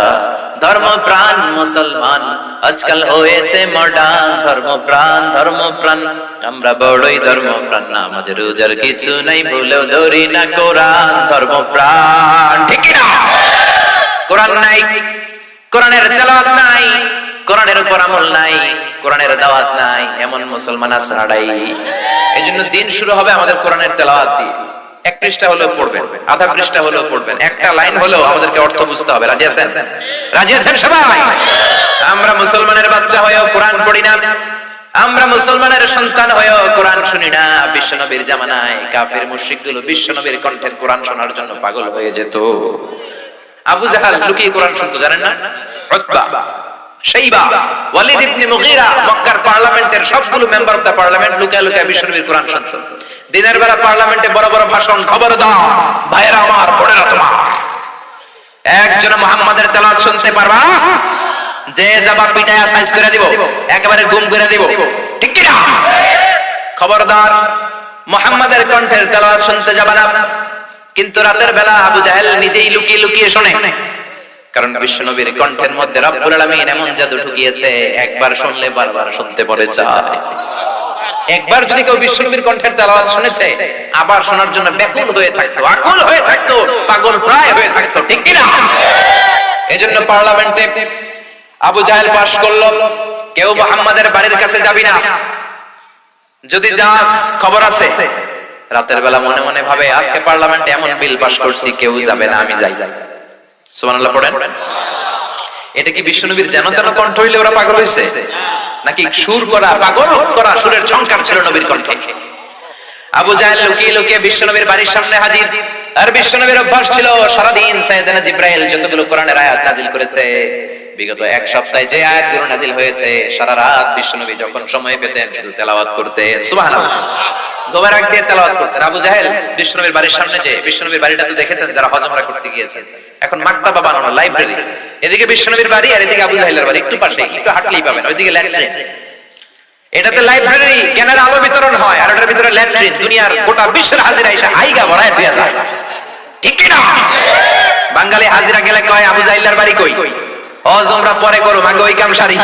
ধর্মপ্রাণ মুসলমান আজকাল হয়েছে মডার্ন। ধর্মপ্রাণ ধর্মপ্রাণ আমরা বড়ই ধর্মপ্রাণ, নামাজ রোজার কিছু নাই, ভুলেও ধরি না কোরআন। ধর্মপ্রাণ ঠিক না? কোরআন নাই, কোরআনের তেলাওয়াত নাই, কোরআনের উপর আমল নাই, কোরআনের দাওয়াত নাই, এমন মুসলমান আছে নাই। এজন্য দিন শুরু হবে আমাদের কোরআনের তেলাওয়াত দিয়ে। 1 পৃষ্ঠা হলেও পড়বেন, আধা পৃষ্ঠা হলেও পড়বেন, একটা লাইন হলেও আমাদেরকে অর্থ বুঝতে হবে। রাজি আছেন? রাজি আছেন সবাই? আমরা মুসলমানের বাচ্চা হয়েও কোরআন পড়ি না, আমরা মুসলমানের সন্তান হয়েও কোরআন শুনি না। বিশ্বনবীর জামানায় কাফের মুশরিকগুলো বিশ্বনবীর কণ্ঠের কোরআন শোনার জন্য পাগল হয়ে যেত। আবু জাহাল লুকিয়ে কোরআন শুনতো, জানেন না? উতবা, শাইবা, ওয়ালিদ ইবনে মুগীরা মক্কার পার্লামেন্টের সবগুলো মেম্বার অফ দা পার্লামেন্ট লুকায় লুকায় বিশ্বনবীর কোরআন শুনতো। দিনের বেলা পার্লামেন্টে বড় বড় ভাষণ, খবরদার ভাইরা আমার, বোনেরা তোমার, একজন মুহাম্মাদের তেলাওয়াত শুনতে পারবা? যে জবাব পিটায়া সাইজ করে দিব, একেবারে গুম করে দিব। ঠিক কি না? খবরদার মুহাম্মাদের কণ্ঠের তেলাওয়াত শুনতে যাবা না। কিন্তু রাতের বেলা আবু জাহেল নিজেই লুকিয়ে লুকিয়ে শোনে, কারণ বিশ্বনবীর কণ্ঠের মধ্যে রব্বুল আলামিন এমন জাদু ঢুকিয়েছে, একবার শুনলে বারবার শুনতে মনে চায়। একবার যদি কেউ বিশ্বনবীর কণ্ঠের তেলাওয়াত শুনেছে, আবার শোনার জন্য ব্যাকুল হয়ে থাকতো, আকুল হয়ে থাকতো, পাগল প্রায় হয়ে থাকতো। ঠিক কি না? এজন্য পার্লামেন্টে আবু জাহেল পাশ করলো, কেউ মুহাম্মাদের বাড়ির কাছে যাবি না, যদি যাস খবর আছে। রাতের বেলা মনে মনে ভাবে আজকে পার্লামেন্টে এমন বিল পাস করছি, কেউ যাবে না, আমি যাই। সুবহানাল্লাহ পড়েন। এটা কি বিশ্বনবীর যেন তেন কণ্ঠ হইলে ওরা পাগল হইছে, নাকি সুর করা পাগল করা সুরের ঝংকার ছিল নবীর কণ্ঠে? আবু জাহেল লুকিয়ে লুকিয়ে বিশ্বনবীর বাড়ির সামনে হাজির। আর বিশ্বনবীর অভ্যাস ছিল সারাদিন সাইয়েদনা জিবরাইল যতগুলো কোরআনের আয়াত নাজিল করেছে, বিগত 1 সপ্তাহে যে আয়াতগুলো নাজিল হয়েছে, সারা রাত বিশ্বনবী যখন সময় পেতেন শুধু তেলাওয়াত করতেন। সুবহানাল্লাহ। গোবার আগ দিয়ে তেলাওয়াত করতেন। আবু জাহেল বিশ্বনবীর বাড়ির সামনে, যে বিশ্বনবীর বাড়িটা তো দেখেছেন যারা হজ উমরা করতে গিয়েছেন, এখন মাকতাবা বানানো, লাইব্রেরি। এদিকে বিশ্বনবীর বাড়ি আর এদিকে আবু জাহেলের বাড়ি, একটু পাশে, একটু হাঁটলেই পাবেন। ওইদিকে ল্যাট্রিন, এটাতে লাইব্রেরি, জ্ঞানের আলো বিতরণ হয়, আর এটার ভিতরে ল্যাট্রিন। দুনিয়ার গোটা বিশ্বের হাজিরা এসে আইগা ভরায় তুই যায়। ঠিক কি না? বাঙালি হাজিরা গেলে কয় আবু জাহেলের বাড়ি কই, হজ উমরা পরে করো, আগে ওই কাম সারি।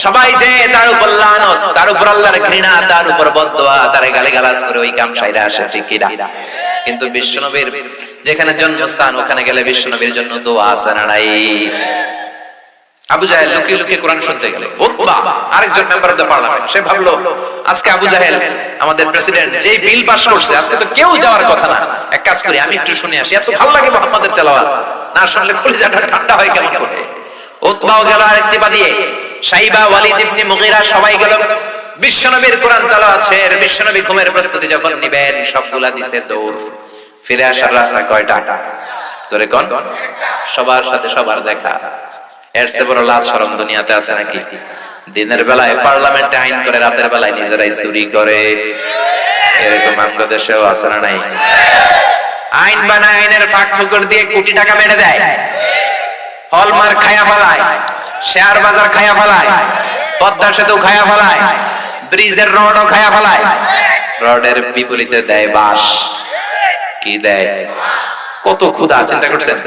সবাই যে তার উপর লানত, তার উপর আল্লাহর ঘৃণা, তার উপর বদদোয়া, তারে গালিগালাজ করে ওই কাম সাইরা আসে। ঠিক কি না? কিন্তু বিশ্বনবীর যেখানে জন্মস্থান, ওখানে গেলে বিশ্বনবীর জন্য দোয়া আছে না নাই? আবু জাহেল লুকিয়ে লুকিয়ে কোরআন শুনতে গেল। উতবা আরেকজন মেম্বার অফ দ্য পার্লামেন্ট, সে ভাবলো আজকে আবু জাহেল আমাদের প্রেসিডেন্ট যে বিল পাস করছে, আজকে তো কেউ যাওয়ার কথা না, এক কাজ করি আমি একটু শুনে আসি, এত ভালো লাগে মুহাম্মাদের তেলাওয়াত, না শুনলে কলিজাটা ঠান্ডা হয় কেমন করে। উতবাও গেল আরেক চিপা দিয়ে, শাইবা, ওয়ালিদ ইবনে মুগীরা সবাই গেল বিশ্বনবীর কোরআন তেলাওয়াত শের। বিশ্বনবী ঘুমের প্রস্তুতি যখন নিবেন, সবগুলা দিছে দৌড়। ফিরে আসার রাস্তা কয়টা? ধরে কোন? সবার সাথে সবার দেখা। এর চেয়ে বড় লাজ শরম দুনিয়াতে আছে নাকি? দিনের বেলায় পার্লামেন্টে আইন করে, রাতের বেলায় নিজেরাই চুরি করে। এরকম আমাদের দেশেও আছে না নাই? আইন বানায়, আইনের ফাঁক ফুকর দিয়ে কোটি টাকা মেরে দেয়, হলমার্ক খায়া ফেলায়, শেয়ার বাজার খায়া ফেলায়, পদ্মা সেতু খায়া ফেলায়, ব্রিজের রডও খায়া ফেলায়। রডের বিপরীতে দেয় বাঁশ। কি দেয়? কত ক্ষুধা, চিন্তা করছেন?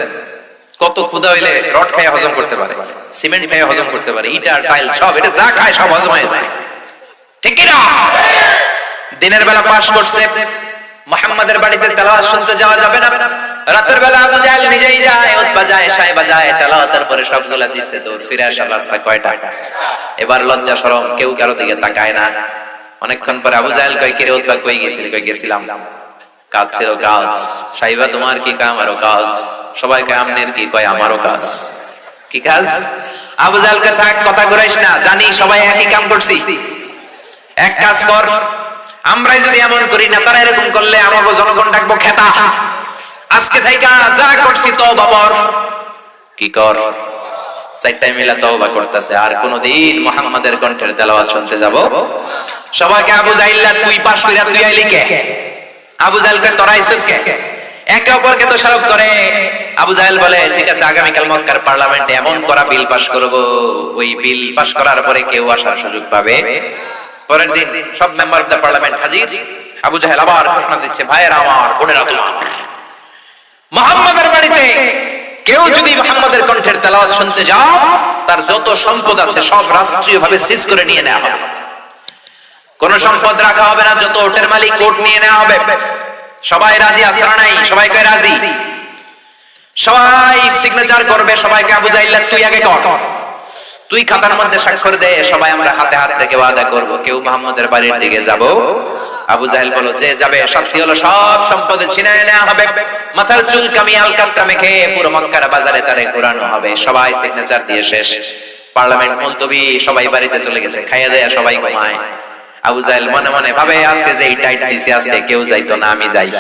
কত ক্ষুধা হইলে রড খায়া হজম করতে পারে, সিমেন্ট খায়া হজম করতে পারে, ইটার টাইল সব, এটা যা খায় সব হজম হয়ে যায়, ঠিক কি না? দিনের বেলা পাশ করছে, মুহাম্মাদের বাড়িতে তেলাওয়াত শুনতে যাওয়া যাবে না। রাতের বেলা আবু জাহেল নিজেই যায়, উতবা যায়, সাইবা যায়, তেলাওয়াতের পরে সবগুলা দিছে দৌড়। ফিরে আসার রাস্তা কয়টা? এবার লজ্জা শরম কেউ কারো দিকে তাকায় না। অনেকক্ষণ পরে আবু জাহেল কয়, কিরে উতবা কই গেছিলি? কই গেছিলাম কাজ ছিল। কাজ? সাইবা তোমার কি কাজ? আমারও কাজ। সবাই কয় আমনের কি? কয় আমারও কাজ। কি কাজ? আবু জাহেল কে থাক, কথা ঘুরাইস না, জানি সবাই একই কাম করছি। এক কাজ কর, আমরাই যদি এমন করি না, তারা এরকম করলে আমাকে জনগণ ডাকবো খেতা। আজকে থেকে যা করছি তওবা কর। কি কর? চারটায় মিলা তওবা করতেছে, আর কোনদিন মুহাম্মাদের কণ্ঠের তেলাওয়াত শুনতে যাব। সবাইকে আবু জাহেল, তুই পাশ কইরা তুই আইলি কে? আবু জাহেল কে তোরা আইছস কে? একে অপরকে দোষারোপ করে। আবু জাহেল বলে, ঠিক আছে, আগামীকাল মক্কার পার্লামেন্টে এমন করা বিল পাশ করব, ওই বিল পাশ করার পরে কেউ আসার সুযোগ পাবে। পরের দিন সব মেম্বার অফ দ্য পার্লামেন্ট হাজির। আবু জাহেল আবার ঘোষণা দিচ্ছে, ভাইয়েরা আমার, বোনেরা তোমার, মুহাম্মাদের বাড়িতে কেউ যদি মুহাম্মাদের কণ্ঠের তেলাওয়াত শুনতে যাও, তার যত সম্পদ আছে সব রাষ্ট্রীয়ভাবে সিজ করে নিয়ে নেওয়া হবে। কোন সম্পদ রাখা হবে না, যত ওটের মালিক ওট নিয়ে নেওয়া হবে। সবাই রাজি আছে না নাই? সবাইকে রাজি। সবাই সিগনেচার করবে। সবাইকে আবু জাহেল, তুই আগে কর, তুই খাতার মধ্যে স্বাক্ষর দে। সবাই আমরা হাতে হাত রেখে ওয়াদা করব, কেউ মুহাম্মাদের বাড়ির দিকে যাব। আবু জাহেল বলো, যে যাবে শাস্তি হলো সব সম্পদ ছিনায় নেওয়া হবে, মাথার চুল কামিয়ে আলকাতরা মেখে পুরো মক্কার বাজারে তারে ঘোরানো হবে। সবাই সিগনেচার দিয়ে শেষ, পার্লামেন্ট মুলতবি, সবাই বাড়িতে চলে গেছে, খাইয়া দেয়া সবাই ঘুমায়। আবু জাহেল মনে মনে ভাবে, আজকে যে টাইট দিছি, আজকে কেউ যাইতো না, আমি যাই।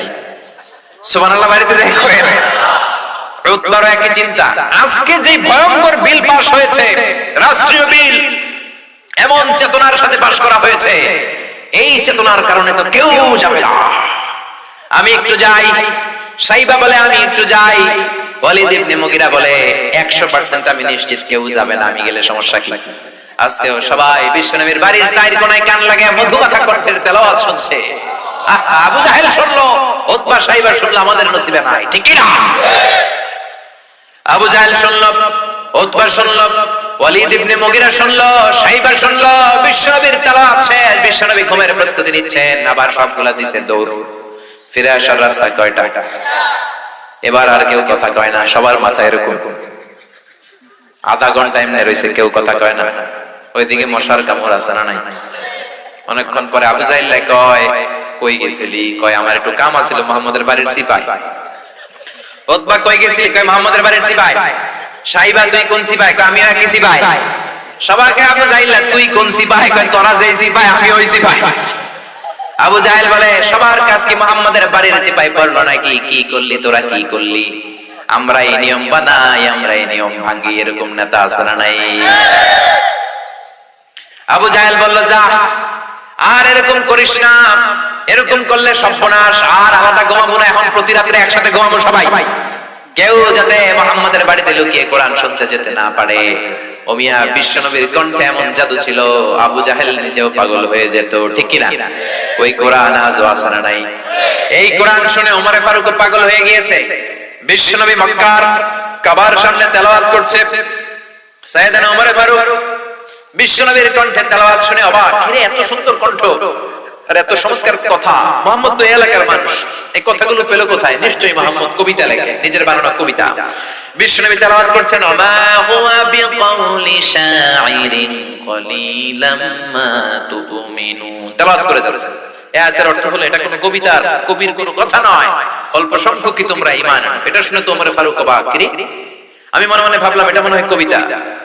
সুবহানাল্লাহ, বাড়িতে যাই করে। উতবারও একই চিন্তা, আজকে যে ভয়ঙ্কর বিল পাস হয়েছে, রাষ্ট্রীয় বিল, এমন চেতনার সাথে পাস করা হয়েছে, এই চেতনার কারণে তো কেউ যাবে না, আমি একটু যাই। সাইবা বলে, আমি একটু যাই। ওয়ালিদ ইবনে মুগিরা বলে, 100% আমি নিশ্চিত কেউ যাবে না, আমি গেলে সমস্যা কি? আজকেও সবাই বিশ্বনবীর বাড়ির চার কোণায় কান লাগে মধুমাখা কণ্ঠের তেলাওয়াত শুনছে। আবু জাহেল শুনলো, উতবা সাইবা শুনলো, আমাদের নসিবে নাই, ঠিক কি না? আবু জাহেল শুনলো, উতবা শুনলো, ওয়ালিদ ইবনে মুগিরা শুনলো, সাইবা শুনলো, বিশ্বনবীর তেলাওয়াত শেষ, বিশ্বনবী ঘুমের প্রস্তুতি নিচ্ছেন, আবার সবগুলা দিছে দৌড়। ফিরে আসার রাস্তা কয়টা? এবার আর কেউ কথা কয় না, সবার মাথা এরকম। আধা ঘন্টা এমনি রয়েছে, কেউ কথা কয় না। ওইদিকে মশার কামড় আছে না নাই? অনেকক্ষণ পরে আবু জাহেল কয়, কই গেছিলি? কয়, আমার একটু কাম আছিল মুহাম্মাদের বাড়ির সিপাই। উতবা, কই গেছিলি? কয়, মুহাম্মাদের বাড়ির সিপাই। সাইবা, তুই কোন সিপাই? কয়, আমিও একই সিপাই। সবাইকে আবু জাহেল, তুই কোন সিপাই? কয়, তোরা যেই সিপাই, আমি ওই সিপাই। আবু জাহেল বলে, সবার কাজ কি মুহাম্মাদের বাড়ির সিপাই পড়লো নাকি? কি করলি তোরা, কি করলি? আমরা এই নিয়ম বানাই, আমরা এই নিয়ম ভাঙি, এরকম নেতা আছে না নাই? আবু জাহেল বলল, যা, আর এরকম করিস না, এরকম করলে সর্বনাশ, আর আলাদা ঘুমাবো না, এখন প্রতি রাত্রে একসাথে ঘুমাবো সবাই, কেউ যাতে মুহাম্মাদের বাড়িতে লুকিয়ে কোরআন শুনতে যেতে না পারে। ও মিয়া, বিশ্বনবীর কণ্ঠে এমন জাদু ছিল, আবু জাহেল নিজেও পাগল হয়ে যেত, ঠিক কি না? ওই কোরআন আজও আছে না নাই? এই কোরআন শুনে ওমর ফারুক পাগল হয়ে গিয়েছে। বিশ্বনবী মক্কার কাবার সামনে তেলাওয়াত করছে, সাইয়েদনা ওমর ফারুক বিশ্বনবীর কণ্ঠে তেলাওয়াত শুনে অবাক, কিরে এত সুন্দর কণ্ঠ আর এত চমৎকার কথা, মুহাম্মদ তো এই এলাকার মানুষ, এই কথাগুলো পেল কোথায়? নিশ্চয়ই মুহাম্মদ কবিতা লেখে, নিজের বানানো কবিতা। বিশ্বনবী তেলাওয়াত করছেন, মা হুয়া বিকাউলি শাইরিন কলিলাম মা তুমিনুন, তেলাওয়াত করে যাচ্ছেন। এই আয়াতের অর্থ হলো, এটা কোনো কবিতার কবির কোনো কথা নয়, অল্প সংখ্যকই তোমরা ঈমান আনো। এটা শুনে তো ওমর ফারুক অবাক, কিরে, আমি মনে মনে ভাবলাম এটা মনে হয় কবিতা।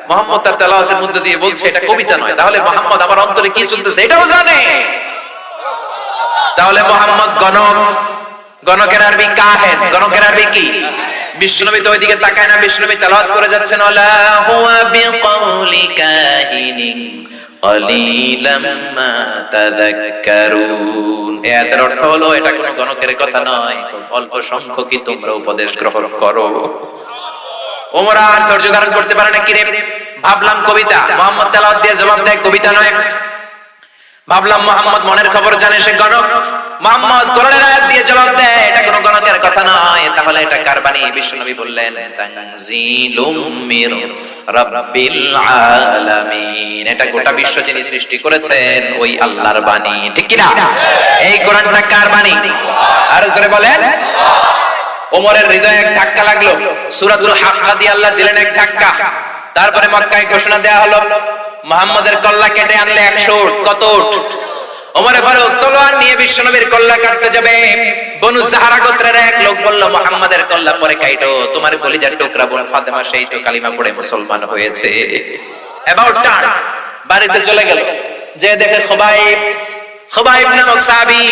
মুহাম্মদ তার তেলাওয়াতের মধ্যে দিয়ে বলছে এটা কবিতা নয়, তাহলে মুহাম্মদ আমার অন্তরে কি চলতেছে এটাও জানে। তাহলে মুহাম্মদ গণক, গণকের আরবি কাহেন, গণকের আরবি কি? বিশ্বনবী তো ওইদিকে তাকায় না, বিশ্বনবী তেলাওয়াত করে যাচ্ছেন, আলা হুয়া বিকাউলি কাহিনিন কলিলাম মা তাযাক্কারুন। এর অর্থ হলো এটা কোনো গণকের কথা নয়, খুব অল্প সংখ্যকই তোমরা উপদেশ গ্রহণ করো। ওমর আর ধৈর্য ধারণ করতে পারে না, কিরে ভাবলাম কবিতা, মোহাম্মদ তেলাওয়াত দিয়ে জবাব দেয় কবিতা নয়। ভাবলাম মোহাম্মদ মনের খবর জানে, সে গণক। মোহাম্মদ কোরআনের আয়াত দিয়ে জবাব দেয়, এটা কোনো গণকের কথা নয়। তাহলে এটা কার বাণী? বিশ্বনবী বললেন তানজিলুম মির রাব্বিল আলামিন, এটা গোটা বিশ্ব যিনি সৃষ্টি করেছেন ওই আল্লাহর বাণী, ঠিক কি না? এই কোরআনটা কার বাণী? আর জোরে বলেন। ওমরের হৃদয়ে এক ধাক্কা লাগলো, সূরাতুল হাক্কা দিয়ে আল্লাহ দিলেন এক ধাক্কা। তারপরে মক্কায় ঘোষণা দেয়া হলো মুহাম্মাদের কল্লা কেটে আনলে 100 উট। কত উট? ওমর ফারুক তলোয়ার নিয়ে বিশ্বনবীর কল্লা কাটতে যাবে। বনু জাহরা গোত্রের এক লোক বলল, মুহাম্মাদের কল্লা পরে কাটো, তোমার কলিজার টুকরা বোন ফাতেমা সেই তো কালিমা পড়ে মুসলমান হয়েছে। অ্যাবাউট টার্ন বাড়িতে চলে গেল, যে দেখে খুবাইব নামক সাহাবী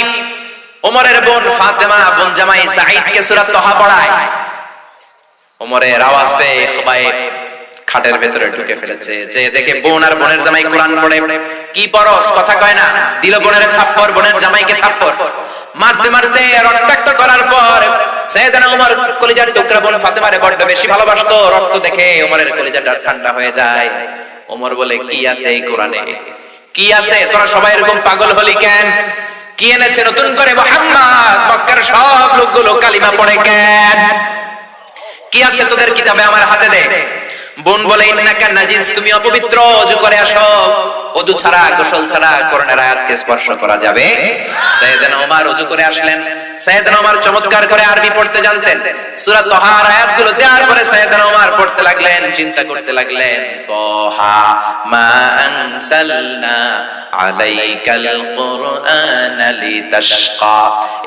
ওমরের বোন ফাতেমা বোন জামাই সাঈদকে সূরা তাহা পড়ায়। ওমরের আওয়াজ পেয়ে খুবাইব খাটের ভেতরে ঢুকে ফেলেছে, যে দেখে বোন আর বোনের জামাই কোরআন পড়ে। কি পরশ, কথা কয় না, দিল বোনের থাপ্পড়, বোনের জামাইকে থাপ্পড়। মারতে মারতে রক্তাক্ত করার পর সাইয়েদনা ওমর কলিজার টুকরা বোন ফাতেমারে বড্ড বেশি ভালোবাসতো। রক্ত দেখে ওমরের কলিজাটা ঠান্ডা হয়ে যায়। ওমর বলে, কি আছে এই কোরআনে? কি আছে? তোরা সবাই এরকম পাগল হলি কেন? কি এনেছে নতুন করে মুহাম্মদ? মক্কার সব লোকগুলো কালিমা পড়ে কেন? কি আছে তোদের কিতাবে? আমার হাতে দে। বোন বলে, ইন্নাকা নাজিস, তুমি অপবিত্র, ওযু করে আসো। ওযু ছাড়া, গোসল ছাড়া কোরআনের আয়াতকে স্পর্শ করা যাবে? সাইয়েদনা ওমর ওযু করে আসলেন। সাইয়েদনা ওমর চমৎকার করে আরবি পড়তে জানতেন। সূরা তাহার আয়াতগুলো দেওয়ার পরে সাইয়েদনা ওমর পড়তে লাগলেন, চিন্তা করতে লাগলেন, তাহা মা আনসালনা আলাইকাল কুরআনা লিতাশকা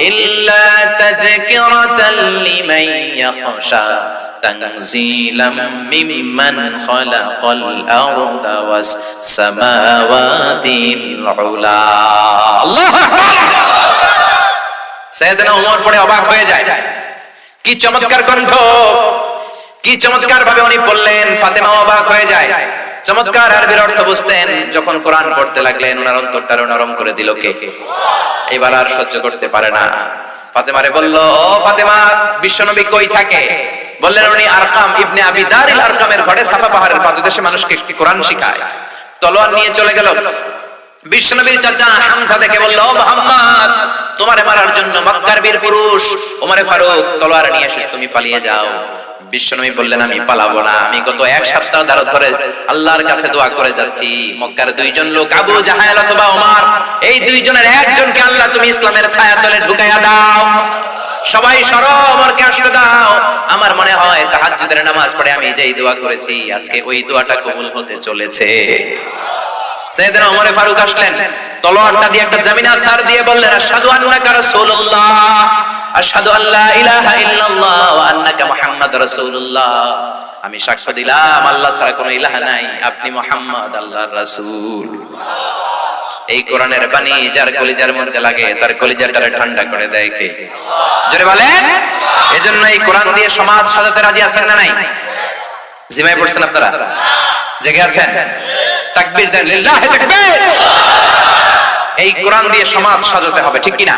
ইল্লা তাযকিরাতাল লিমান ইয়াখশা তানজিলাম মিম্মান খালাকাল আরদা ওয়াস সামাওয়াতিল উলা। আল্লাহু আকবার। সাইয়েদনা ওমর পড়ে অবাক হয়ে যায়। কি চমৎকার কণ্ঠ, কি চমৎকার ভাবে উনি বললেন। ফাতেমা অবাক হয়ে যায়। চমৎকার আরবির অর্থ বুঝতেন। যখন কোরআন পড়তে লাগলেন, ওনার অন্তরটা নরম করে দিল কে? এবার আর সহ্য করতে পারে না। ফাতেমারে বলল, ও ফাতেমা, বিশ্বনবী কই থাকে? বললেন, উনি আরকাম ইবনে আবি দারিল আরকামের ঘরে সাফা পাহাড়ের পাদদেশে মানুষকে কোরআন শিখায়। তলোয়ার নিয়ে চলে গেল। বিশ্বনবীর চাচা হামজা দেখে বলল, ও মুহাম্মদ, তোমারে মারার জন্য মক্কার বীর পুরুষ ওমরে ফারুক তলোয়ার নিয়ে এসেছে, তুমি পালিয়ে যাও। বিশ্বনবী বললেন, আমি পালাবো না। আমি গত 1 সপ্তাহ ধরে আল্লাহর কাছে দোয়া করে যাচ্ছি, মক্কার 2 জন লোক আবু জাহেল অথবা ওমর, এই 2 জনের একজনকে আল্লাহ তুমি ইসলামের ছায়া তলে ঢুকাইয়া দাও। সবাই সরো, ওমরকে আসতে দাও। আমার মনে হয় তাহাজ্জুদের নামাজ পড়ে আমি যেই দোয়া করেছি, আজকে ওই দোয়াটা কবুল হতে চলেছে। সাইয়েদনা ওমর ফারুক আসলেন, তলোয়ারটা দিয়ে একটা জামিনা সার দিয়ে বললেন, আশহাদু আন্নাকা রাসূলুল্লাহ, আশহাদু আল্লা ইলাহা ইল্লাল্লাহ ওয়া আন্নাকা মুহাম্মাদুর রাসূলুল্লাহ। আমি সাক্ষ্য দিলাম আল্লাহ ছাড়া কোনো ইলাহ নাই, আপনি মুহাম্মদ আল্লাহর রাসূল। এই কোরআনের বাণী যার কলিজার মধ্যে লাগে, তার কলিজাটারে ঠান্ডা করে দেয় কে? জোরে বলেন। এজন্য এই কোরআন দিয়ে সমাজ সাজাতে রাজি আছেন না নাই? জিমায় পড়ছেন আপনারা? জেগে আছেন? তাকবীর দেন, লিল্লাহি তাকবীর। এই কোরআন দিয়ে সমাজ সাজাতে হবে, ঠিক কি না?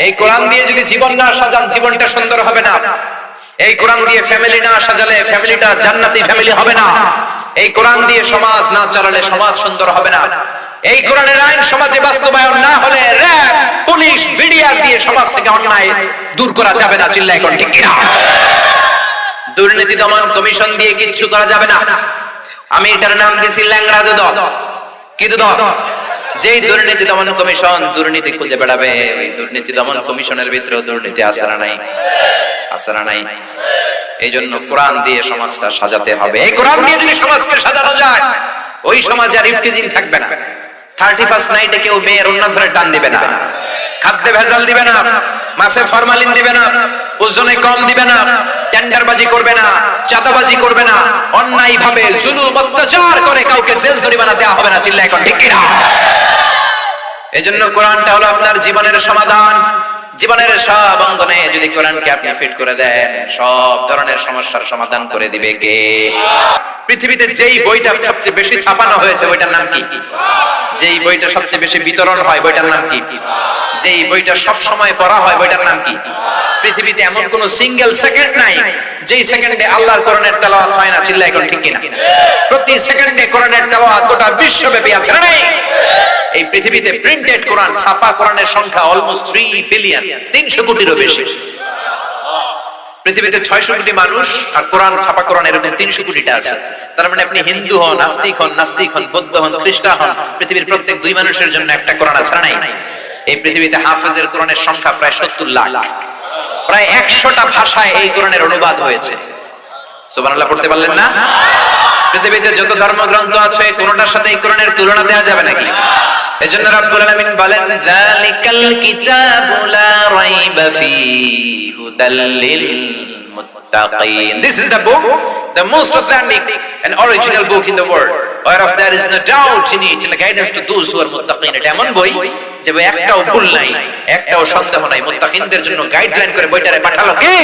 এই কোরআন দিয়ে যদি জীবন না সাজান, জীবনটা সুন্দর হবে না। এই কোরআন দিয়ে ফ্যামিলি না সাজালে ফ্যামিলিটা জান্নাতি ফ্যামিলি হবে না। এই কোরআন দিয়ে সমাজ না চালালে সমাজ সুন্দর হবে না। এই কোরআনের আইন সমাজে বাস্তবায়ন না হলে র‍্যাব, পুলিশ, বিডিআর দিয়ে সমাজ থেকে অন্যায় দূর করা যাবে না। চিল্লায় কোন ঠিক কি না? দুর্নীতি দমন কমিশন দিয়ে কিচ্ছু করা যাবে না। আমি এটার নাম দিয়েছি ল্যাংড়া দুদক। কি দুদক? যেই দুর্নীতি দমন কমিশন দুর্নীতি খুঁজে বেড়াবে, ওই দুর্নীতি দমন কমিশনের ভিতরেও দুর্নীতি আছে না নাই? আছে না নাই? এই জন্য কোরআন দিয়ে সমাজটা সাজাতে হবে। এই কোরআন দিয়ে যদি সমাজকে সাজানো যায়, ওই সমাজে আর ইফতিজিং থাকবে না। 31st নাইটে কেউ মেয়ের ওন্না ধরে টান দিবে না, খাদ্যে ভেজাল দিবে না, মাছে ফরমালিন দিবে না, ওজনে কম দিবে না, টেন্ডারবাজি করবে না, চাঁদাবাজি করবে না, অন্যায় ভাবে জুলুম অত্যাচার করে কাউকে জেল জরিমানা দেওয়া হবে না। চিল্লায় এখন ঠিক কিনা? এজন্য কোরআনটা হলো আপনার জীবনের সমাধান। জীবনের সব অঙ্গনে যদি কোরআনকে আপনি ফিট করে দেন, সব ধরনের সমস্যার সমাধান করে দিবে কে? পৃথিবীতে যেই বইটা সবচেয়ে বেশি ছাপানো হয়েছে বইটার নাম কি? যেই বইটা সবচেয়ে বেশি বিতরণ হয় বইটার নাম কি? যে এই বইটা সব সময় পড়া হয়, বইটার নাম কি? পৃথিবীতে এমন কোন সিঙ্গেল সেকেন্ড নাই যেই সেকেন্ডে আল্লাহর কোরআনের তেলাওয়াত হয় না। চিল্লায় এখন ঠিক কিনা? প্রতি সেকেন্ডে কোরআনের তেলাওয়াত গোটা বিশ্বব্যাপী আছে না নাই? এই পৃথিবীতে প্রিন্টেড কোরআন, ছাপা কোরআনের সংখ্যা অলমোস্ট 3 বিলিয়ন, 300 কোটিরও বেশি। পৃথিবীতে 600 কোটি মানুষ, আর কোরআন, ছাপা কোরআন এরকম 300 কোটিটা আছে। তার মানে আপনি হিন্দু হন, নাস্তিক হন, বৌদ্ধ হন, খ্রিস্টান হন, পৃথিবীর প্রত্যেক 2 মানুষের জন্য একটা কোরআন আছে না নাই? এই পৃথিবীতে হাফেজের কোরআনের সংখ্যা প্রায় 70 লাখ। প্রায় 100টা ভাষায় এই কোরআনের অনুবাদ হয়েছে। সুবহানাল্লাহ পড়তে পারলেন না? পৃথিবীতে যত ধর্মগ্রন্থ আছে কোনটার সাথে এই কোরআনের তুলনা দেওয়া যাবে নাকি? এজন্য রব্বুল আলামিন বলেন, যালিকাল কিতাবু লা রাইবা ফীহি হুদাল লিল মুত্তাকিন। This is the book, the most authentic and original book in the world, whereof there is no doubt in it, and a guidance to those who are muttaqin. এটা এমন বই যে বই একটাও ভুল নাই, একটাও সন্দেহ নাই। মুত্তাকিনদের জন্য গাইডলাইন করে বইটারে পাঠালো কে?